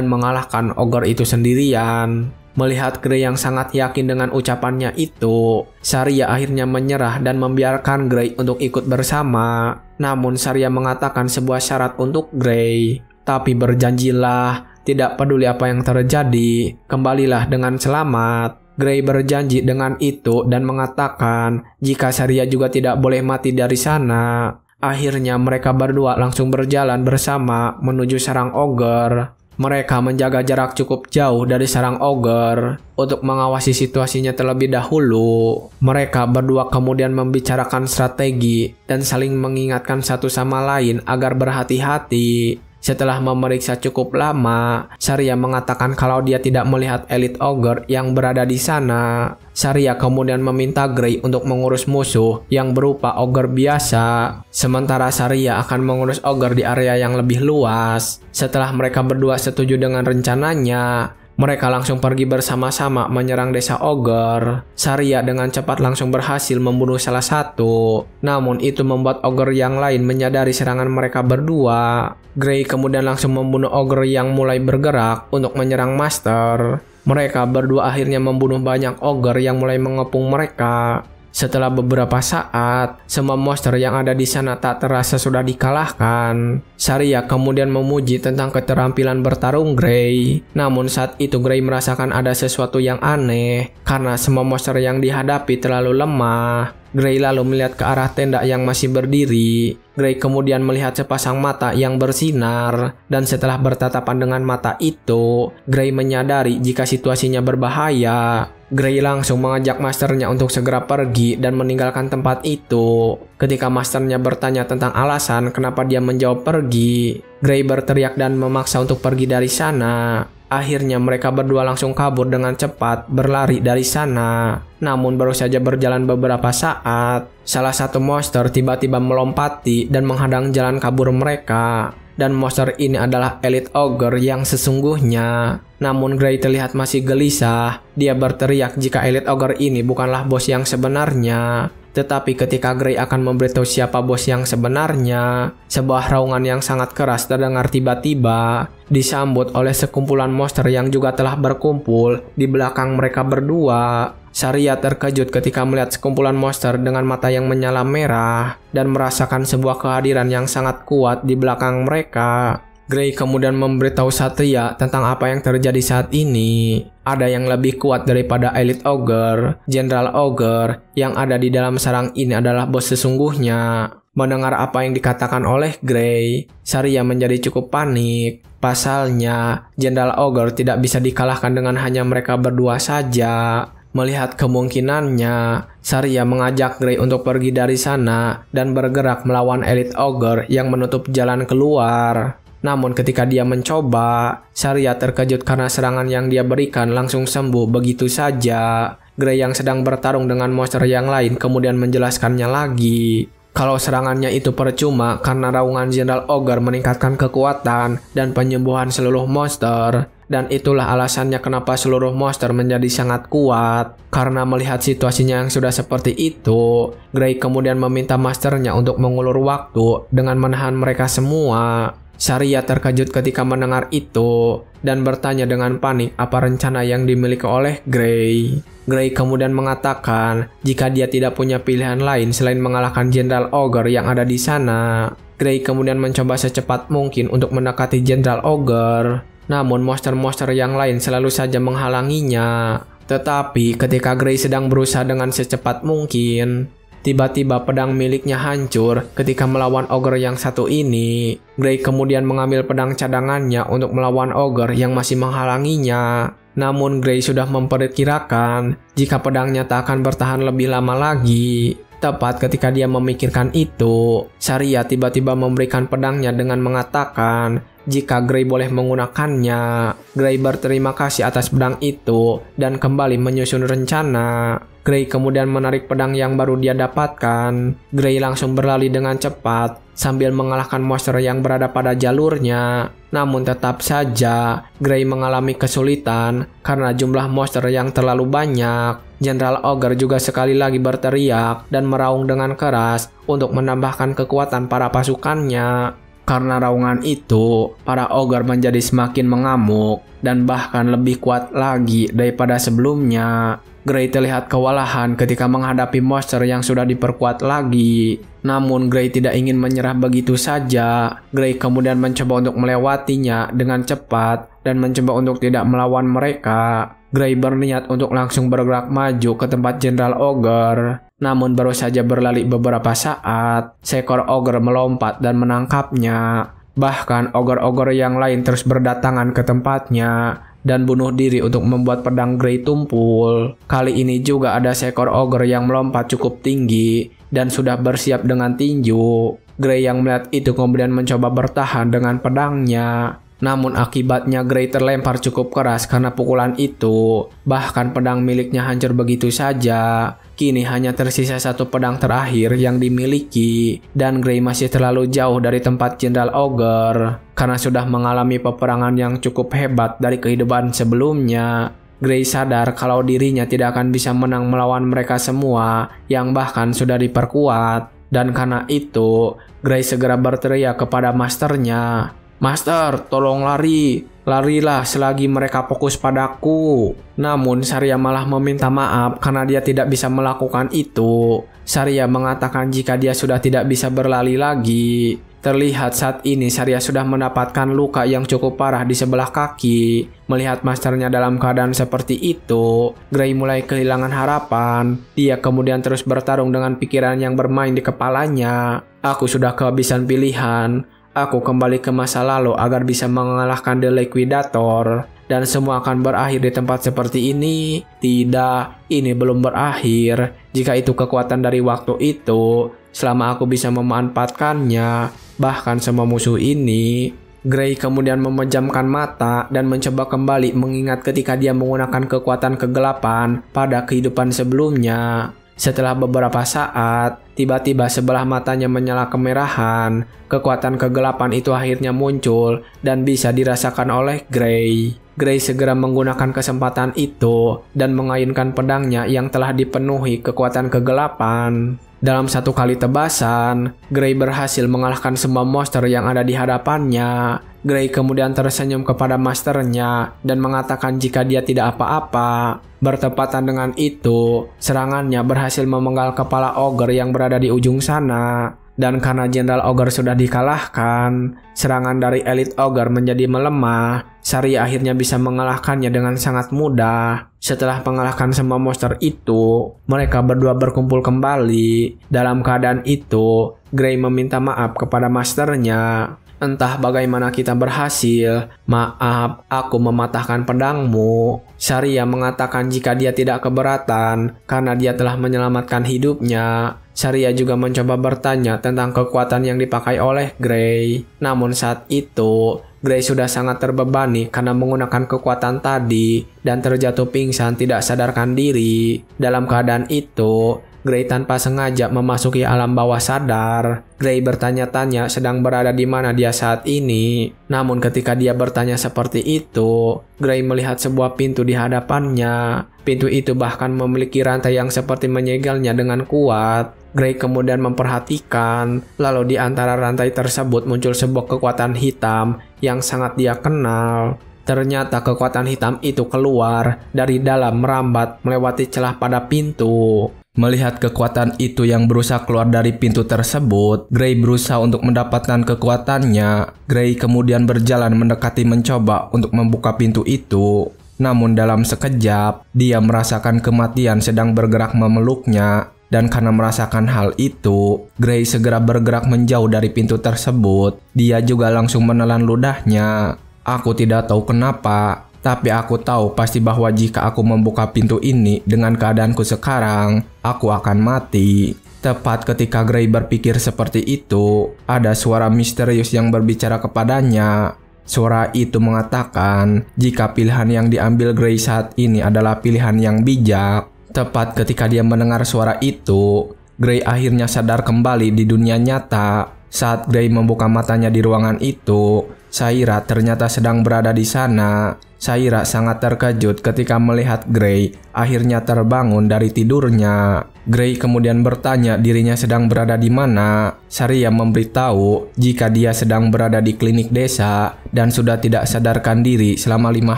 mengalahkan ogre itu sendirian." Melihat Gray yang sangat yakin dengan ucapannya itu, Saria akhirnya menyerah dan membiarkan Gray untuk ikut bersama. Namun Saria mengatakan sebuah syarat untuk Gray. "Tapi berjanjilah, tidak peduli apa yang terjadi, kembalilah dengan selamat." Gray berjanji dengan itu dan mengatakan jika Saria juga tidak boleh mati dari sana. Akhirnya mereka berdua langsung berjalan bersama menuju sarang ogre. Mereka menjaga jarak cukup jauh dari sarang ogre untuk mengawasi situasinya terlebih dahulu. Mereka berdua kemudian membicarakan strategi dan saling mengingatkan satu sama lain agar berhati-hati. Setelah memeriksa cukup lama, Saria mengatakan kalau dia tidak melihat Elite Ogre yang berada di sana. Saria kemudian meminta Grey untuk mengurus musuh yang berupa ogre biasa, sementara Saria akan mengurus ogre di area yang lebih luas. Setelah mereka berdua setuju dengan rencananya, mereka langsung pergi bersama-sama menyerang desa ogre. Saria dengan cepat langsung berhasil membunuh salah satu, namun itu membuat ogre yang lain menyadari serangan mereka berdua. Grey kemudian langsung membunuh ogre yang mulai bergerak untuk menyerang Master. Mereka berdua akhirnya membunuh banyak ogre yang mulai mengepung mereka. Setelah beberapa saat, semua monster yang ada di sana tak terasa sudah dikalahkan. Saria kemudian memuji tentang keterampilan bertarung Grey. Namun saat itu Grey merasakan ada sesuatu yang aneh karena semua monster yang dihadapi terlalu lemah. Grey lalu melihat ke arah tenda yang masih berdiri. Grey kemudian melihat sepasang mata yang bersinar, dan setelah bertatapan dengan mata itu, Grey menyadari jika situasinya berbahaya. Grey langsung mengajak masternya untuk segera pergi dan meninggalkan tempat itu. Ketika masternya bertanya tentang alasan kenapa dia menjawab pergi, Grey berteriak dan memaksa untuk pergi dari sana. Akhirnya mereka berdua langsung kabur dengan cepat, berlari dari sana. Namun baru saja berjalan beberapa saat, salah satu monster tiba-tiba melompati dan menghadang jalan kabur mereka. Dan monster ini adalah Elite Ogre yang sesungguhnya. Namun Grey terlihat masih gelisah. Dia berteriak jika Elite Ogre ini bukanlah bos yang sebenarnya. Tetapi ketika Grey akan memberitahu siapa bos yang sebenarnya, sebuah raungan yang sangat keras terdengar tiba-tiba, disambut oleh sekumpulan monster yang juga telah berkumpul di belakang mereka berdua. Saria terkejut ketika melihat sekumpulan monster dengan mata yang menyala merah dan merasakan sebuah kehadiran yang sangat kuat di belakang mereka. Grey kemudian memberitahu Satria tentang apa yang terjadi saat ini. Ada yang lebih kuat daripada Elite Ogre, General Ogre, yang ada di dalam sarang ini adalah bos sesungguhnya. Mendengar apa yang dikatakan oleh Grey, Saria menjadi cukup panik. Pasalnya, General Ogre tidak bisa dikalahkan dengan hanya mereka berdua saja. Melihat kemungkinannya, Saria mengajak Grey untuk pergi dari sana dan bergerak melawan Elite Ogre yang menutup jalan keluar. Namun ketika dia mencoba, Saria terkejut karena serangan yang dia berikan langsung sembuh begitu saja. Grey yang sedang bertarung dengan monster yang lain kemudian menjelaskannya lagi. Kalau serangannya itu percuma karena raungan General Ogre meningkatkan kekuatan dan penyembuhan seluruh monster. Dan itulah alasannya kenapa seluruh monster menjadi sangat kuat. Karena melihat situasinya yang sudah seperti itu, Grey kemudian meminta masternya untuk mengulur waktu dengan menahan mereka semua. Saria terkejut ketika mendengar itu dan bertanya dengan panik apa rencana yang dimiliki oleh Grey. Grey kemudian mengatakan jika dia tidak punya pilihan lain selain mengalahkan General Ogre yang ada di sana. Grey kemudian mencoba secepat mungkin untuk mendekati General Ogre. Namun monster-monster yang lain selalu saja menghalanginya. Tetapi ketika Grey sedang berusaha dengan secepat mungkin, tiba-tiba pedang miliknya hancur ketika melawan ogre yang satu ini. Grey kemudian mengambil pedang cadangannya untuk melawan ogre yang masih menghalanginya. Namun Grey sudah memperkirakan jika pedangnya tak akan bertahan lebih lama lagi. Tepat ketika dia memikirkan itu, Saria tiba-tiba memberikan pedangnya dengan mengatakan jika Grey boleh menggunakannya. Grey berterima kasih atas pedang itu dan kembali menyusun rencana. Grey kemudian menarik pedang yang baru dia dapatkan. Grey langsung berlari dengan cepat sambil mengalahkan monster yang berada pada jalurnya. Namun tetap saja Grey mengalami kesulitan karena jumlah monster yang terlalu banyak. General Ogre juga sekali lagi berteriak dan meraung dengan keras untuk menambahkan kekuatan para pasukannya. Karena raungan itu, para ogre menjadi semakin mengamuk dan bahkan lebih kuat lagi daripada sebelumnya. Grey terlihat kewalahan ketika menghadapi monster yang sudah diperkuat lagi. Namun Grey tidak ingin menyerah begitu saja. Grey kemudian mencoba untuk melewatinya dengan cepat dan mencoba untuk tidak melawan mereka. Grey berniat untuk langsung bergerak maju ke tempat General Ogre. Namun baru saja berlari beberapa saat, seekor ogre melompat dan menangkapnya. Bahkan ogor-ogor yang lain terus berdatangan ke tempatnya dan bunuh diri untuk membuat pedang Grey tumpul. Kali ini juga ada seekor ogor yang melompat cukup tinggi dan sudah bersiap dengan tinju. Grey yang melihat itu kemudian mencoba bertahan dengan pedangnya. Namun akibatnya Grey terlempar cukup keras karena pukulan itu. Bahkan pedang miliknya hancur begitu saja. Kini hanya tersisa satu pedang terakhir yang dimiliki. Dan Grey masih terlalu jauh dari tempat Jenderal Ogre. Karena sudah mengalami peperangan yang cukup hebat dari kehidupan sebelumnya. Grey sadar kalau dirinya tidak akan bisa menang melawan mereka semua yang bahkan sudah diperkuat. Dan karena itu, Grey segera berteriak kepada masternya. "Master, tolong lari. Larilah selagi mereka fokus padaku." Namun Saria malah meminta maaf karena dia tidak bisa melakukan itu. Saria mengatakan jika dia sudah tidak bisa berlari lagi. Terlihat saat ini Saria sudah mendapatkan luka yang cukup parah di sebelah kaki. Melihat masternya dalam keadaan seperti itu, Grey mulai kehilangan harapan. Dia kemudian terus bertarung dengan pikiran yang bermain di kepalanya. "Aku sudah kehabisan pilihan. Aku kembali ke masa lalu agar bisa mengalahkan The Liquidator. Dan semua akan berakhir di tempat seperti ini." Tidak, ini belum berakhir. Jika itu kekuatan dari waktu itu, selama aku bisa memanfaatkannya, bahkan semua musuh ini. Grey kemudian memejamkan mata dan mencoba kembali mengingat ketika dia menggunakan kekuatan kegelapan pada kehidupan sebelumnya. Setelah beberapa saat, tiba-tiba sebelah matanya menyala kemerahan. Kekuatan kegelapan itu akhirnya muncul dan bisa dirasakan oleh Grey. Grey segera menggunakan kesempatan itu dan mengayunkan pedangnya yang telah dipenuhi kekuatan kegelapan. Dalam satu kali tebasan, Grey berhasil mengalahkan semua monster yang ada di hadapannya. Grey kemudian tersenyum kepada masternya dan mengatakan jika dia tidak apa-apa. Bertepatan dengan itu, serangannya berhasil memenggal kepala ogre yang berada di ujung sana. Dan karena Jenderal Ogre sudah dikalahkan, serangan dari Elite Ogre menjadi melemah. Saria akhirnya bisa mengalahkannya dengan sangat mudah. Setelah mengalahkan semua monster itu, mereka berdua berkumpul kembali. Dalam keadaan itu, Grey meminta maaf kepada masternya. "Entah bagaimana kita berhasil. Maaf, aku mematahkan pedangmu." Saria mengatakan jika dia tidak keberatan karena dia telah menyelamatkan hidupnya. Saria juga mencoba bertanya tentang kekuatan yang dipakai oleh Grey. Namun saat itu, Grey sudah sangat terbebani karena menggunakan kekuatan tadi dan terjatuh pingsan tidak sadarkan diri. Dalam keadaan itu, Grey tanpa sengaja memasuki alam bawah sadar. Grey bertanya-tanya sedang berada di mana dia saat ini. Namun ketika dia bertanya seperti itu, Grey melihat sebuah pintu di hadapannya. Pintu itu bahkan memiliki rantai yang seperti menyegelnya dengan kuat. Grey kemudian memperhatikan, lalu di antara rantai tersebut muncul sebuah kekuatan hitam yang sangat dia kenal. Ternyata kekuatan hitam itu keluar dari dalam merambat melewati celah pada pintu. Melihat kekuatan itu yang berusaha keluar dari pintu tersebut, Grey berusaha untuk mendapatkan kekuatannya. Grey kemudian berjalan mendekati mencoba untuk membuka pintu itu. Namun dalam sekejap, dia merasakan kematian sedang bergerak memeluknya. Dan karena merasakan hal itu, Grey segera bergerak menjauh dari pintu tersebut. Dia juga langsung menelan ludahnya. "Aku tidak tahu kenapa, tapi aku tahu pasti bahwa jika aku membuka pintu ini dengan keadaanku sekarang, aku akan mati." Tepat ketika Grey berpikir seperti itu, ada suara misterius yang berbicara kepadanya. Suara itu mengatakan jika pilihan yang diambil Grey saat ini adalah pilihan yang bijak. Tepat ketika dia mendengar suara itu, Grey akhirnya sadar kembali di dunia nyata. Saat Grey membuka matanya di ruangan itu, Saira ternyata sedang berada di sana. Saira sangat terkejut ketika melihat Grey akhirnya terbangun dari tidurnya. Grey kemudian bertanya dirinya sedang berada di mana. Saria memberitahu jika dia sedang berada di klinik desa dan sudah tidak sadarkan diri selama 5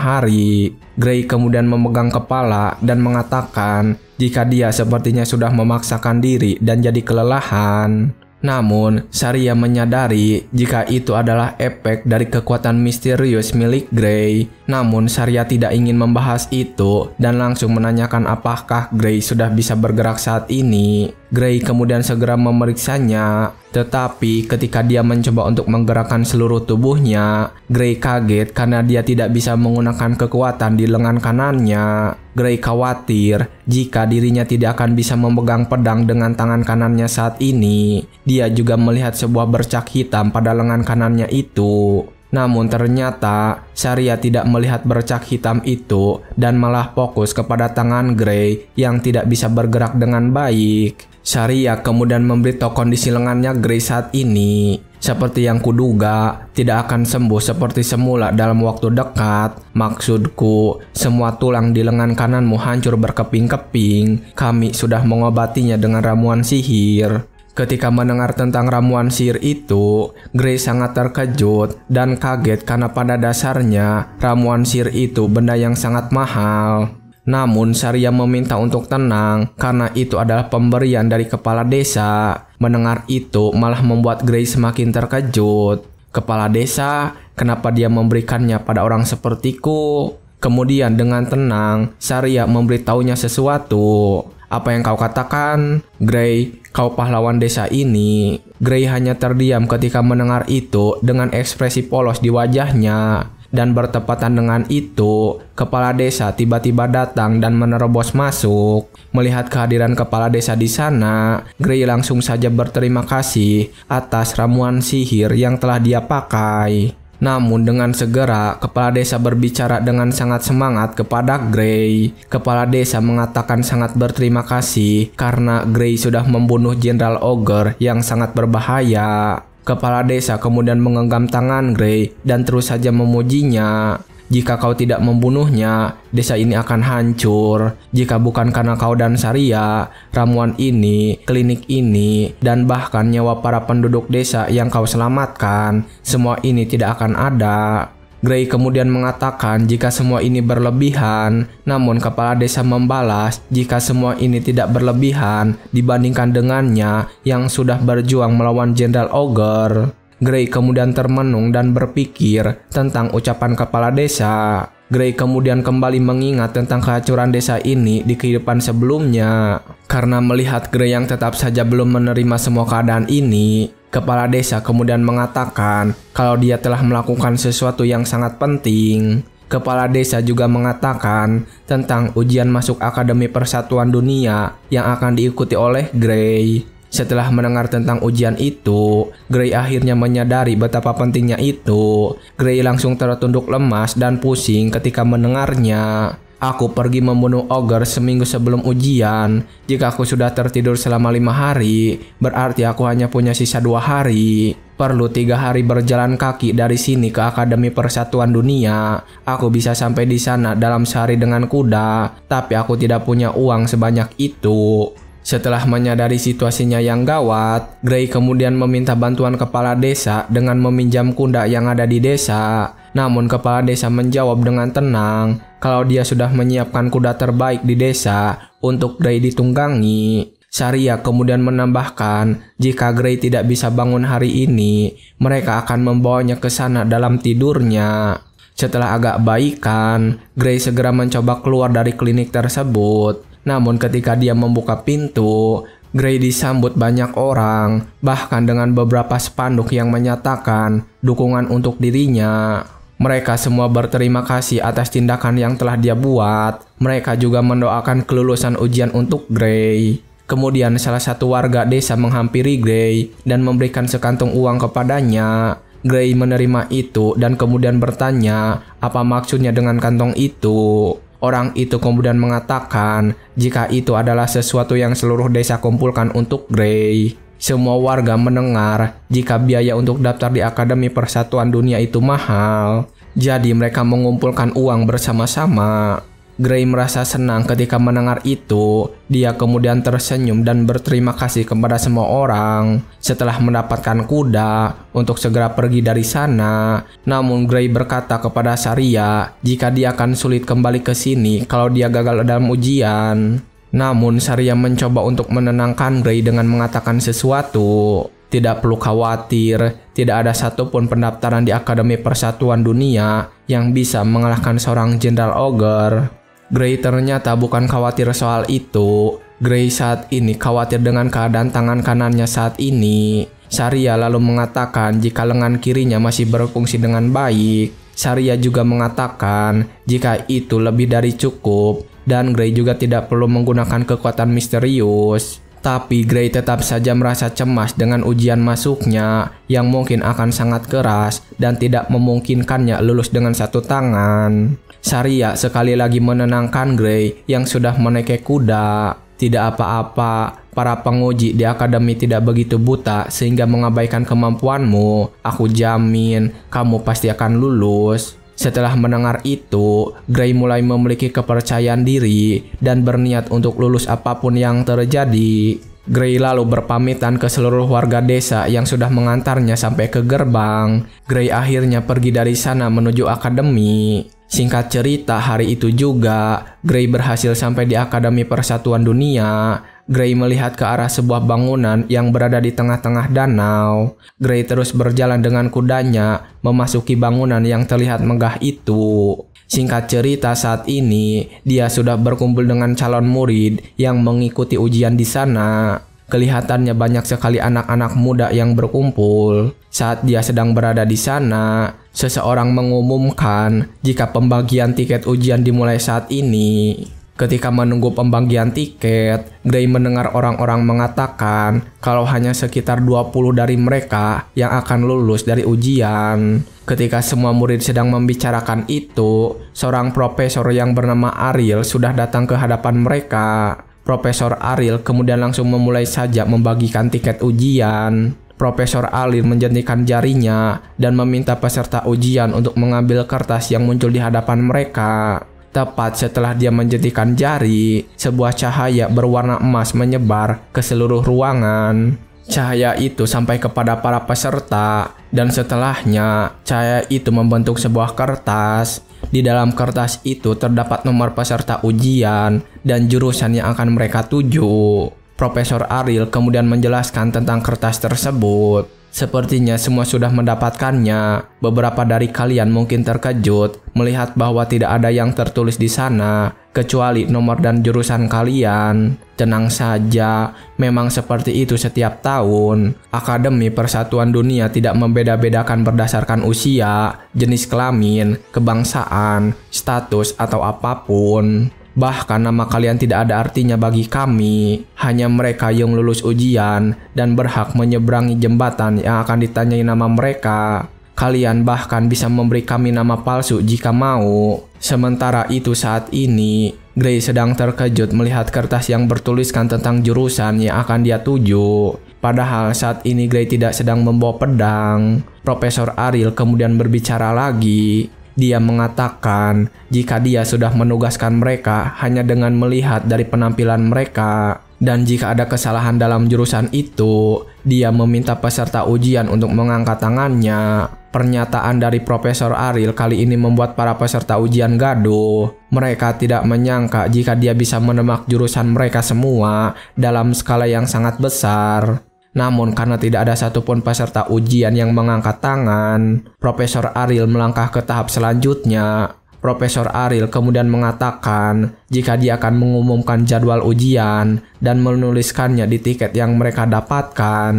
hari. Grey kemudian memegang kepala dan mengatakan jika dia sepertinya sudah memaksakan diri dan jadi kelelahan. Namun, Saria menyadari jika itu adalah efek dari kekuatan misterius milik Grey. Namun, Saria tidak ingin membahas itu dan langsung menanyakan apakah Grey sudah bisa bergerak saat ini. Gray kemudian segera memeriksanya, tetapi ketika dia mencoba untuk menggerakkan seluruh tubuhnya, Gray kaget karena dia tidak bisa menggunakan kekuatan di lengan kanannya. Gray khawatir jika dirinya tidak akan bisa memegang pedang dengan tangan kanannya saat ini. Dia juga melihat sebuah bercak hitam pada lengan kanannya itu. Namun ternyata Saria tidak melihat bercak hitam itu dan malah fokus kepada tangan Gray yang tidak bisa bergerak dengan baik. Saria kemudian memberitahu kondisi lengannya Gray saat ini. Seperti yang kuduga, tidak akan sembuh seperti semula dalam waktu dekat. Maksudku, semua tulang di lengan kananmu hancur berkeping-keping. Kami sudah mengobatinya dengan ramuan sihir. Ketika mendengar tentang ramuan sihir itu, Gray sangat terkejut dan kaget karena pada dasarnya ramuan sihir itu benda yang sangat mahal. Namun Saria meminta untuk tenang karena itu adalah pemberian dari kepala desa. Mendengar itu malah membuat Gray semakin terkejut. Kepala desa, kenapa dia memberikannya pada orang sepertiku? Kemudian dengan tenang, Saria memberitahunya sesuatu. Apa yang kau katakan? Gray, kau pahlawan desa ini. Gray hanya terdiam ketika mendengar itu dengan ekspresi polos di wajahnya. Dan bertepatan dengan itu, kepala desa tiba-tiba datang dan menerobos masuk. Melihat kehadiran kepala desa di sana, Gray langsung saja berterima kasih atas ramuan sihir yang telah dia pakai. Namun dengan segera, kepala desa berbicara dengan sangat semangat kepada Gray. Kepala desa mengatakan sangat berterima kasih karena Gray sudah membunuh Jenderal Ogre yang sangat berbahaya. Kepala desa kemudian menggenggam tangan Gray dan terus saja memujinya. Jika kau tidak membunuhnya, desa ini akan hancur. Jika bukan karena kau dan Saria, ramuan ini, klinik ini, dan bahkan nyawa para penduduk desa yang kau selamatkan, semua ini tidak akan ada. Gray kemudian mengatakan jika semua ini berlebihan, namun kepala desa membalas jika semua ini tidak berlebihan dibandingkan dengannya yang sudah berjuang melawan Jenderal Ogre. Gray kemudian termenung dan berpikir tentang ucapan kepala desa. Gray kemudian kembali mengingat tentang kehancuran desa ini di kehidupan sebelumnya. Karena melihat Gray yang tetap saja belum menerima semua keadaan ini, kepala desa kemudian mengatakan kalau dia telah melakukan sesuatu yang sangat penting. Kepala desa juga mengatakan tentang ujian masuk Akademi Persatuan Dunia yang akan diikuti oleh Gray. Setelah mendengar tentang ujian itu, Gray akhirnya menyadari betapa pentingnya itu. Gray langsung tertunduk lemas dan pusing ketika mendengarnya. Aku pergi membunuh Ogre seminggu sebelum ujian. Jika aku sudah tertidur selama 5 hari, berarti aku hanya punya sisa 2 hari. Perlu 3 hari berjalan kaki dari sini ke Akademi Persatuan Dunia. Aku bisa sampai di sana dalam sehari dengan kuda, tapi aku tidak punya uang sebanyak itu. Setelah menyadari situasinya yang gawat, Gray kemudian meminta bantuan kepala desa dengan meminjam kuda yang ada di desa. Namun kepala desa menjawab dengan tenang kalau dia sudah menyiapkan kuda terbaik di desa untuk Gray ditunggangi. Saria kemudian menambahkan jika Gray tidak bisa bangun hari ini, mereka akan membawanya ke sana dalam tidurnya. Setelah agak baikan, Gray segera mencoba keluar dari klinik tersebut. Namun ketika dia membuka pintu, Gray disambut banyak orang, bahkan dengan beberapa spanduk yang menyatakan dukungan untuk dirinya. Mereka semua berterima kasih atas tindakan yang telah dia buat. Mereka juga mendoakan kelulusan ujian untuk Gray. Kemudian salah satu warga desa menghampiri Gray dan memberikan sekantung uang kepadanya. Gray menerima itu dan kemudian bertanya apa maksudnya dengan kantong itu. Orang itu kemudian mengatakan jika itu adalah sesuatu yang seluruh desa kumpulkan untuk Gray. Semua warga mendengar jika biaya untuk daftar di Akademi Persatuan Dunia itu mahal. Jadi mereka mengumpulkan uang bersama-sama. Gray merasa senang ketika mendengar itu. Dia kemudian tersenyum dan berterima kasih kepada semua orang setelah mendapatkan kuda untuk segera pergi dari sana. Namun Gray berkata kepada Saria jika dia akan sulit kembali ke sini kalau dia gagal dalam ujian. Namun Saria mencoba untuk menenangkan Gray dengan mengatakan sesuatu. Tidak perlu khawatir, tidak ada satupun pendaftaran di Akademi Persatuan Dunia yang bisa mengalahkan seorang Jenderal Ogre. Gray ternyata bukan khawatir soal itu. Gray saat ini khawatir dengan keadaan tangan kanannya saat ini. Saria lalu mengatakan jika lengan kirinya masih berfungsi dengan baik. Saria juga mengatakan jika itu lebih dari cukup dan Gray juga tidak perlu menggunakan kekuatan misterius. Tapi Gray tetap saja merasa cemas dengan ujian masuknya yang mungkin akan sangat keras dan tidak memungkinkannya lulus dengan satu tangan. Saria sekali lagi menenangkan Gray yang sudah menaiki kuda. Tidak apa-apa, para penguji di akademi tidak begitu buta sehingga mengabaikan kemampuanmu. Aku jamin kamu pasti akan lulus. Setelah mendengar itu, Gray mulai memiliki kepercayaan diri dan berniat untuk lulus apapun yang terjadi. Gray lalu berpamitan ke seluruh warga desa yang sudah mengantarnya sampai ke gerbang. Gray akhirnya pergi dari sana menuju akademi. Singkat cerita, hari itu juga Gray berhasil sampai di Akademi Persatuan Dunia. Gray melihat ke arah sebuah bangunan yang berada di tengah-tengah danau. Gray terus berjalan dengan kudanya memasuki bangunan yang terlihat megah itu. Singkat cerita, saat ini dia sudah berkumpul dengan calon murid yang mengikuti ujian di sana. Kelihatannya banyak sekali anak-anak muda yang berkumpul. Saat dia sedang berada di sana, seseorang mengumumkan jika pembagian tiket ujian dimulai saat ini. Ketika menunggu pembagian tiket, Gray mendengar orang-orang mengatakan kalau hanya sekitar 20 dari mereka yang akan lulus dari ujian. Ketika semua murid sedang membicarakan itu, seorang profesor yang bernama Ariel sudah datang ke hadapan mereka. Profesor Ariel kemudian langsung memulai saja membagikan tiket ujian. Profesor Ariel menjentikan jarinya dan meminta peserta ujian untuk mengambil kertas yang muncul di hadapan mereka. Tepat setelah dia menjentikan jari, sebuah cahaya berwarna emas menyebar ke seluruh ruangan. Cahaya itu sampai kepada para peserta, dan setelahnya cahaya itu membentuk sebuah kertas. Di dalam kertas itu terdapat nomor peserta ujian dan jurusan yang akan mereka tuju. Profesor Ariel kemudian menjelaskan tentang kertas tersebut. Sepertinya semua sudah mendapatkannya. Beberapa dari kalian mungkin terkejut melihat bahwa tidak ada yang tertulis di sana, kecuali nomor dan jurusan kalian. Tenang saja, memang seperti itu setiap tahun. Akademi Persatuan Dunia tidak membeda-bedakan berdasarkan usia, jenis kelamin, kebangsaan, status, atau apapun. Bahkan nama kalian tidak ada artinya bagi kami. Hanya mereka yang lulus ujian dan berhak menyeberangi jembatan yang akan ditanyai nama mereka. Kalian bahkan bisa memberi kami nama palsu jika mau. Sementara itu saat ini, Gray sedang terkejut melihat kertas yang bertuliskan tentang jurusan yang akan dia tuju. Padahal saat ini Gray tidak sedang membawa pedang. Profesor Ariel kemudian berbicara lagi. Dia mengatakan jika dia sudah menugaskan mereka hanya dengan melihat dari penampilan mereka. Dan jika ada kesalahan dalam jurusan itu, dia meminta peserta ujian untuk mengangkat tangannya. Pernyataan dari Profesor Ariel kali ini membuat para peserta ujian gaduh. Mereka tidak menyangka jika dia bisa menebak jurusan mereka semua dalam skala yang sangat besar. Namun karena tidak ada satupun peserta ujian yang mengangkat tangan, Profesor Ariel melangkah ke tahap selanjutnya. Profesor Ariel kemudian mengatakan jika dia akan mengumumkan jadwal ujian dan menuliskannya di tiket yang mereka dapatkan.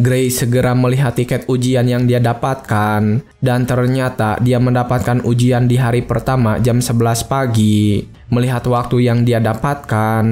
Gray segera melihat tiket ujian yang dia dapatkan, dan ternyata dia mendapatkan ujian di hari pertama jam 11 pagi. Melihat waktu yang dia dapatkan,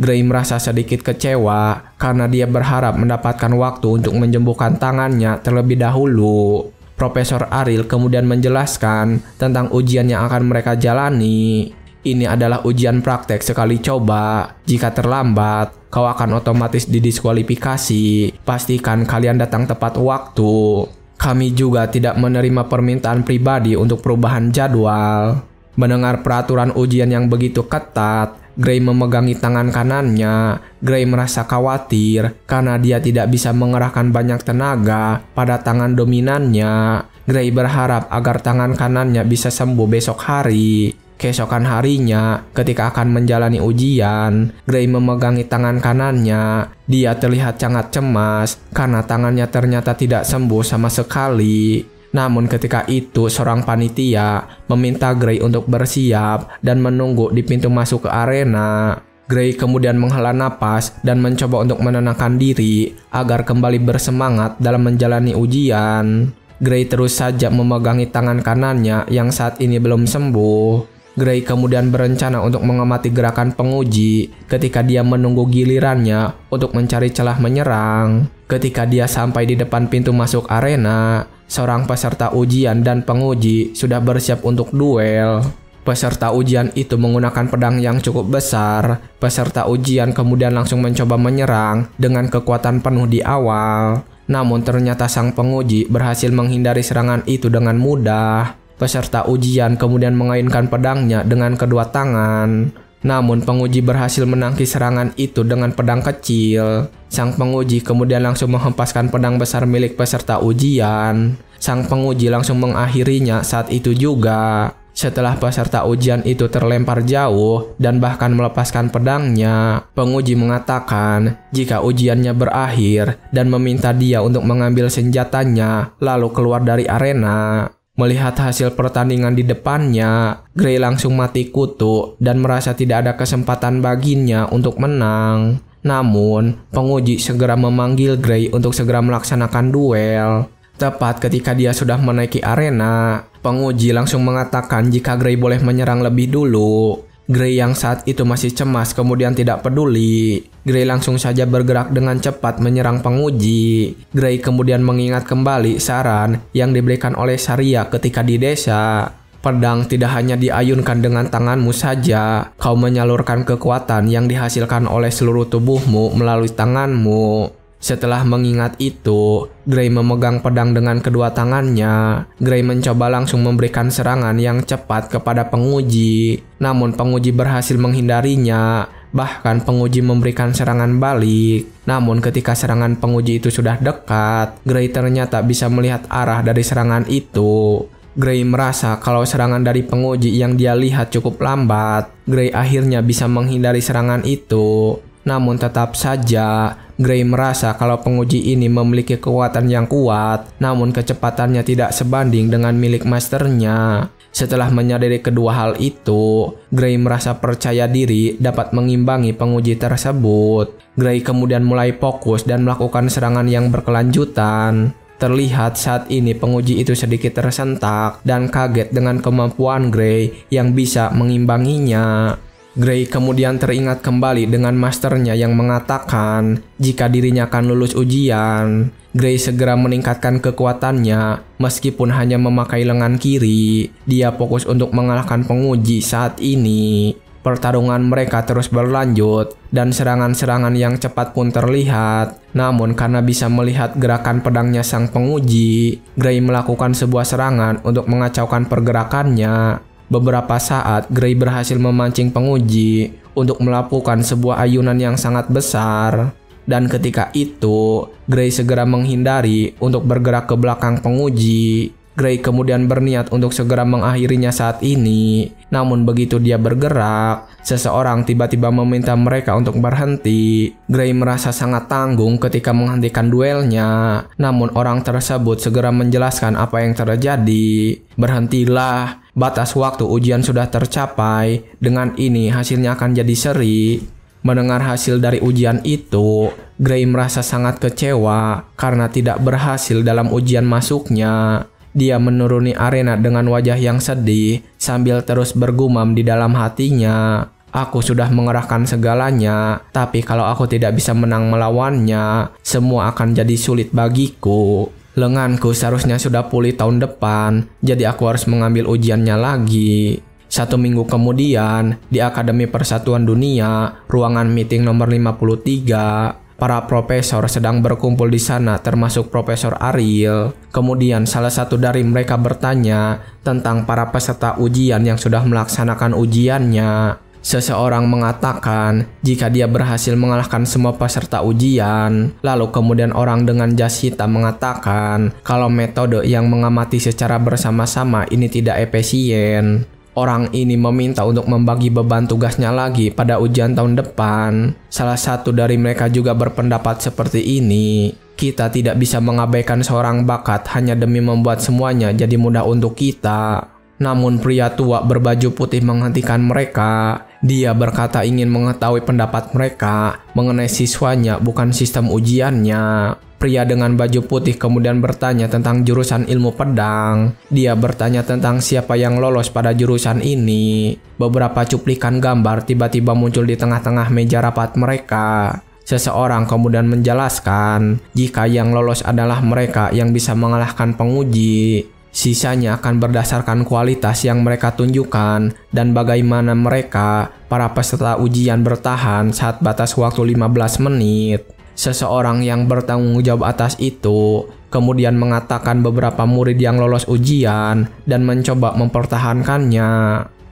Gray merasa sedikit kecewa karena dia berharap mendapatkan waktu untuk menyembuhkan tangannya terlebih dahulu. Profesor Ariel kemudian menjelaskan tentang ujian yang akan mereka jalani. Ini adalah ujian praktek sekali coba. Jika terlambat, kau akan otomatis didiskualifikasi. Pastikan kalian datang tepat waktu. Kami juga tidak menerima permintaan pribadi untuk perubahan jadwal. Mendengar peraturan ujian yang begitu ketat, Gray memegangi tangan kanannya. Gray merasa khawatir karena dia tidak bisa mengerahkan banyak tenaga pada tangan dominannya. Gray berharap agar tangan kanannya bisa sembuh besok hari. Keesokan harinya, ketika akan menjalani ujian, Gray memegangi tangan kanannya. Dia terlihat sangat cemas karena tangannya ternyata tidak sembuh sama sekali. Namun ketika itu seorang panitia meminta Gray untuk bersiap dan menunggu di pintu masuk ke arena. Gray kemudian menghela napas dan mencoba untuk menenangkan diri agar kembali bersemangat dalam menjalani ujian. Gray terus saja memegangi tangan kanannya yang saat ini belum sembuh. Gray kemudian berencana untuk mengamati gerakan penguji ketika dia menunggu gilirannya untuk mencari celah menyerang. Ketika dia sampai di depan pintu masuk arena, seorang peserta ujian dan penguji sudah bersiap untuk duel. Peserta ujian itu menggunakan pedang yang cukup besar. Peserta ujian kemudian langsung mencoba menyerang dengan kekuatan penuh di awal. Namun ternyata sang penguji berhasil menghindari serangan itu dengan mudah. Peserta ujian kemudian mengayunkan pedangnya dengan kedua tangan. Namun penguji berhasil menangkis serangan itu dengan pedang kecil. Sang penguji kemudian langsung menghempaskan pedang besar milik peserta ujian. Sang penguji langsung mengakhirinya saat itu juga. Setelah peserta ujian itu terlempar jauh dan bahkan melepaskan pedangnya, penguji mengatakan jika ujiannya berakhir dan meminta dia untuk mengambil senjatanya lalu keluar dari arena. Melihat hasil pertandingan di depannya, Gray langsung mati kutu dan merasa tidak ada kesempatan baginya untuk menang. Namun, penguji segera memanggil Gray untuk segera melaksanakan duel. Tepat ketika dia sudah menaiki arena, penguji langsung mengatakan jika Gray boleh menyerang lebih dulu. Gray yang saat itu masih cemas kemudian tidak peduli. Gray langsung saja bergerak dengan cepat menyerang penguji. Gray kemudian mengingat kembali saran yang diberikan oleh Saria ketika di desa. Pedang tidak hanya diayunkan dengan tanganmu saja, kau menyalurkan kekuatan yang dihasilkan oleh seluruh tubuhmu melalui tanganmu. Setelah mengingat itu, Gray memegang pedang dengan kedua tangannya. Gray mencoba langsung memberikan serangan yang cepat kepada penguji. Namun penguji berhasil menghindarinya. Bahkan penguji memberikan serangan balik. Namun ketika serangan penguji itu sudah dekat, Gray ternyata bisa melihat arah dari serangan itu. Gray merasa kalau serangan dari penguji yang dia lihat cukup lambat. Gray akhirnya bisa menghindari serangan itu. Namun tetap saja, Gray merasa kalau penguji ini memiliki kekuatan yang kuat, namun kecepatannya tidak sebanding dengan milik masternya. Setelah menyadari kedua hal itu, Gray merasa percaya diri dapat mengimbangi penguji tersebut. Gray kemudian mulai fokus dan melakukan serangan yang berkelanjutan. Terlihat saat ini penguji itu sedikit tersentak dan kaget dengan kemampuan Gray yang bisa mengimbanginya. Gray kemudian teringat kembali dengan masternya yang mengatakan jika dirinya akan lulus ujian. Gray segera meningkatkan kekuatannya meskipun hanya memakai lengan kiri. Dia fokus untuk mengalahkan penguji saat ini. Pertarungan mereka terus berlanjut dan serangan-serangan yang cepat pun terlihat. Namun karena bisa melihat gerakan pedangnya sang penguji, Gray melakukan sebuah serangan untuk mengacaukan pergerakannya. Beberapa saat, Gray berhasil memancing penguji untuk melakukan sebuah ayunan yang sangat besar. Dan ketika itu, Gray segera menghindari untuk bergerak ke belakang penguji. Gray kemudian berniat untuk segera mengakhirinya saat ini. Namun begitu dia bergerak, seseorang tiba-tiba meminta mereka untuk berhenti. Gray merasa sangat tanggung ketika menghentikan duelnya. Namun orang tersebut segera menjelaskan apa yang terjadi. Berhentilah, batas waktu ujian sudah tercapai. Dengan ini hasilnya akan jadi seri. Mendengar hasil dari ujian itu, Gray merasa sangat kecewa karena tidak berhasil dalam ujian masuknya. Dia menuruni arena dengan wajah yang sedih sambil terus bergumam di dalam hatinya. Aku sudah mengerahkan segalanya, tapi kalau aku tidak bisa menang melawannya, semua akan jadi sulit bagiku. Lenganku seharusnya sudah pulih tahun depan, jadi aku harus mengambil ujiannya lagi. 1 minggu kemudian, di Akademi Persatuan Dunia, ruangan meeting nomor 53, para profesor sedang berkumpul di sana termasuk Profesor Ariel. Kemudian salah satu dari mereka bertanya tentang para peserta ujian yang sudah melaksanakan ujiannya. Seseorang mengatakan jika dia berhasil mengalahkan semua peserta ujian. Lalu kemudian orang dengan jas hitam mengatakan kalau metode yang mengamati secara bersama-sama ini tidak efisien. Orang ini meminta untuk membagi beban tugasnya lagi pada ujian tahun depan. Salah satu dari mereka juga berpendapat seperti ini. Kita tidak bisa mengabaikan seorang bakat hanya demi membuat semuanya jadi mudah untuk kita. Namun pria tua berbaju putih menghentikan mereka. Dia berkata ingin mengetahui pendapat mereka mengenai siswanya, bukan sistem ujiannya. Pria dengan baju putih kemudian bertanya tentang jurusan ilmu pedang. Dia bertanya tentang siapa yang lolos pada jurusan ini. Beberapa cuplikan gambar tiba-tiba muncul di tengah-tengah meja rapat mereka. Seseorang kemudian menjelaskan jika yang lolos adalah mereka yang bisa mengalahkan penguji. Sisanya akan berdasarkan kualitas yang mereka tunjukkan dan bagaimana mereka, para peserta ujian, bertahan saat batas waktu 15 menit. Seseorang yang bertanggung jawab atas itu kemudian mengatakan beberapa murid yang lolos ujian dan mencoba mempertahankannya.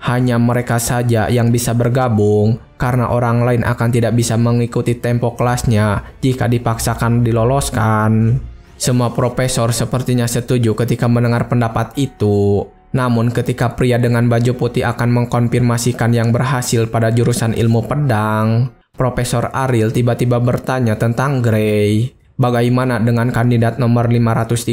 Hanya mereka saja yang bisa bergabung karena orang lain akan tidak bisa mengikuti tempo kelasnya jika dipaksakan diloloskan. Semua profesor sepertinya setuju ketika mendengar pendapat itu. Namun ketika pria dengan baju putih akan mengkonfirmasikan yang berhasil pada jurusan ilmu pedang, Profesor Ariel tiba-tiba bertanya tentang Gray. Bagaimana dengan kandidat nomor 513?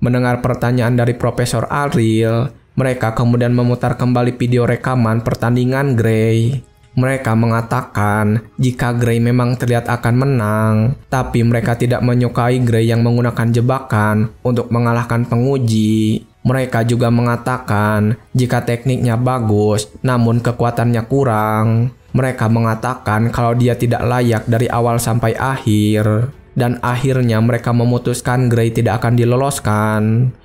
Mendengar pertanyaan dari Profesor Ariel, mereka kemudian memutar kembali video rekaman pertandingan Gray. Mereka mengatakan jika Gray memang terlihat akan menang, tapi mereka tidak menyukai Gray yang menggunakan jebakan untuk mengalahkan penguji. Mereka juga mengatakan jika tekniknya bagus, namun kekuatannya kurang. Mereka mengatakan kalau dia tidak layak dari awal sampai akhir. Dan akhirnya mereka memutuskan Gray tidak akan diloloskan.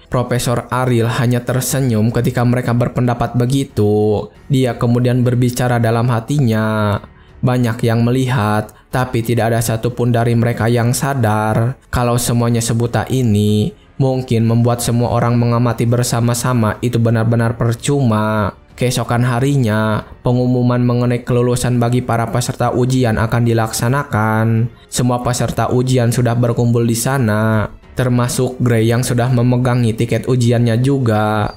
Profesor Ariel hanya tersenyum ketika mereka berpendapat begitu. Dia kemudian berbicara dalam hatinya. Banyak yang melihat, tapi tidak ada satupun dari mereka yang sadar kalau semuanya sebuta ini mungkin membuat semua orang mengamati bersama-sama itu benar-benar percuma. Keesokan harinya, pengumuman mengenai kelulusan bagi para peserta ujian akan dilaksanakan. Semua peserta ujian sudah berkumpul di sana, termasuk Gray yang sudah memegangi tiket ujiannya juga.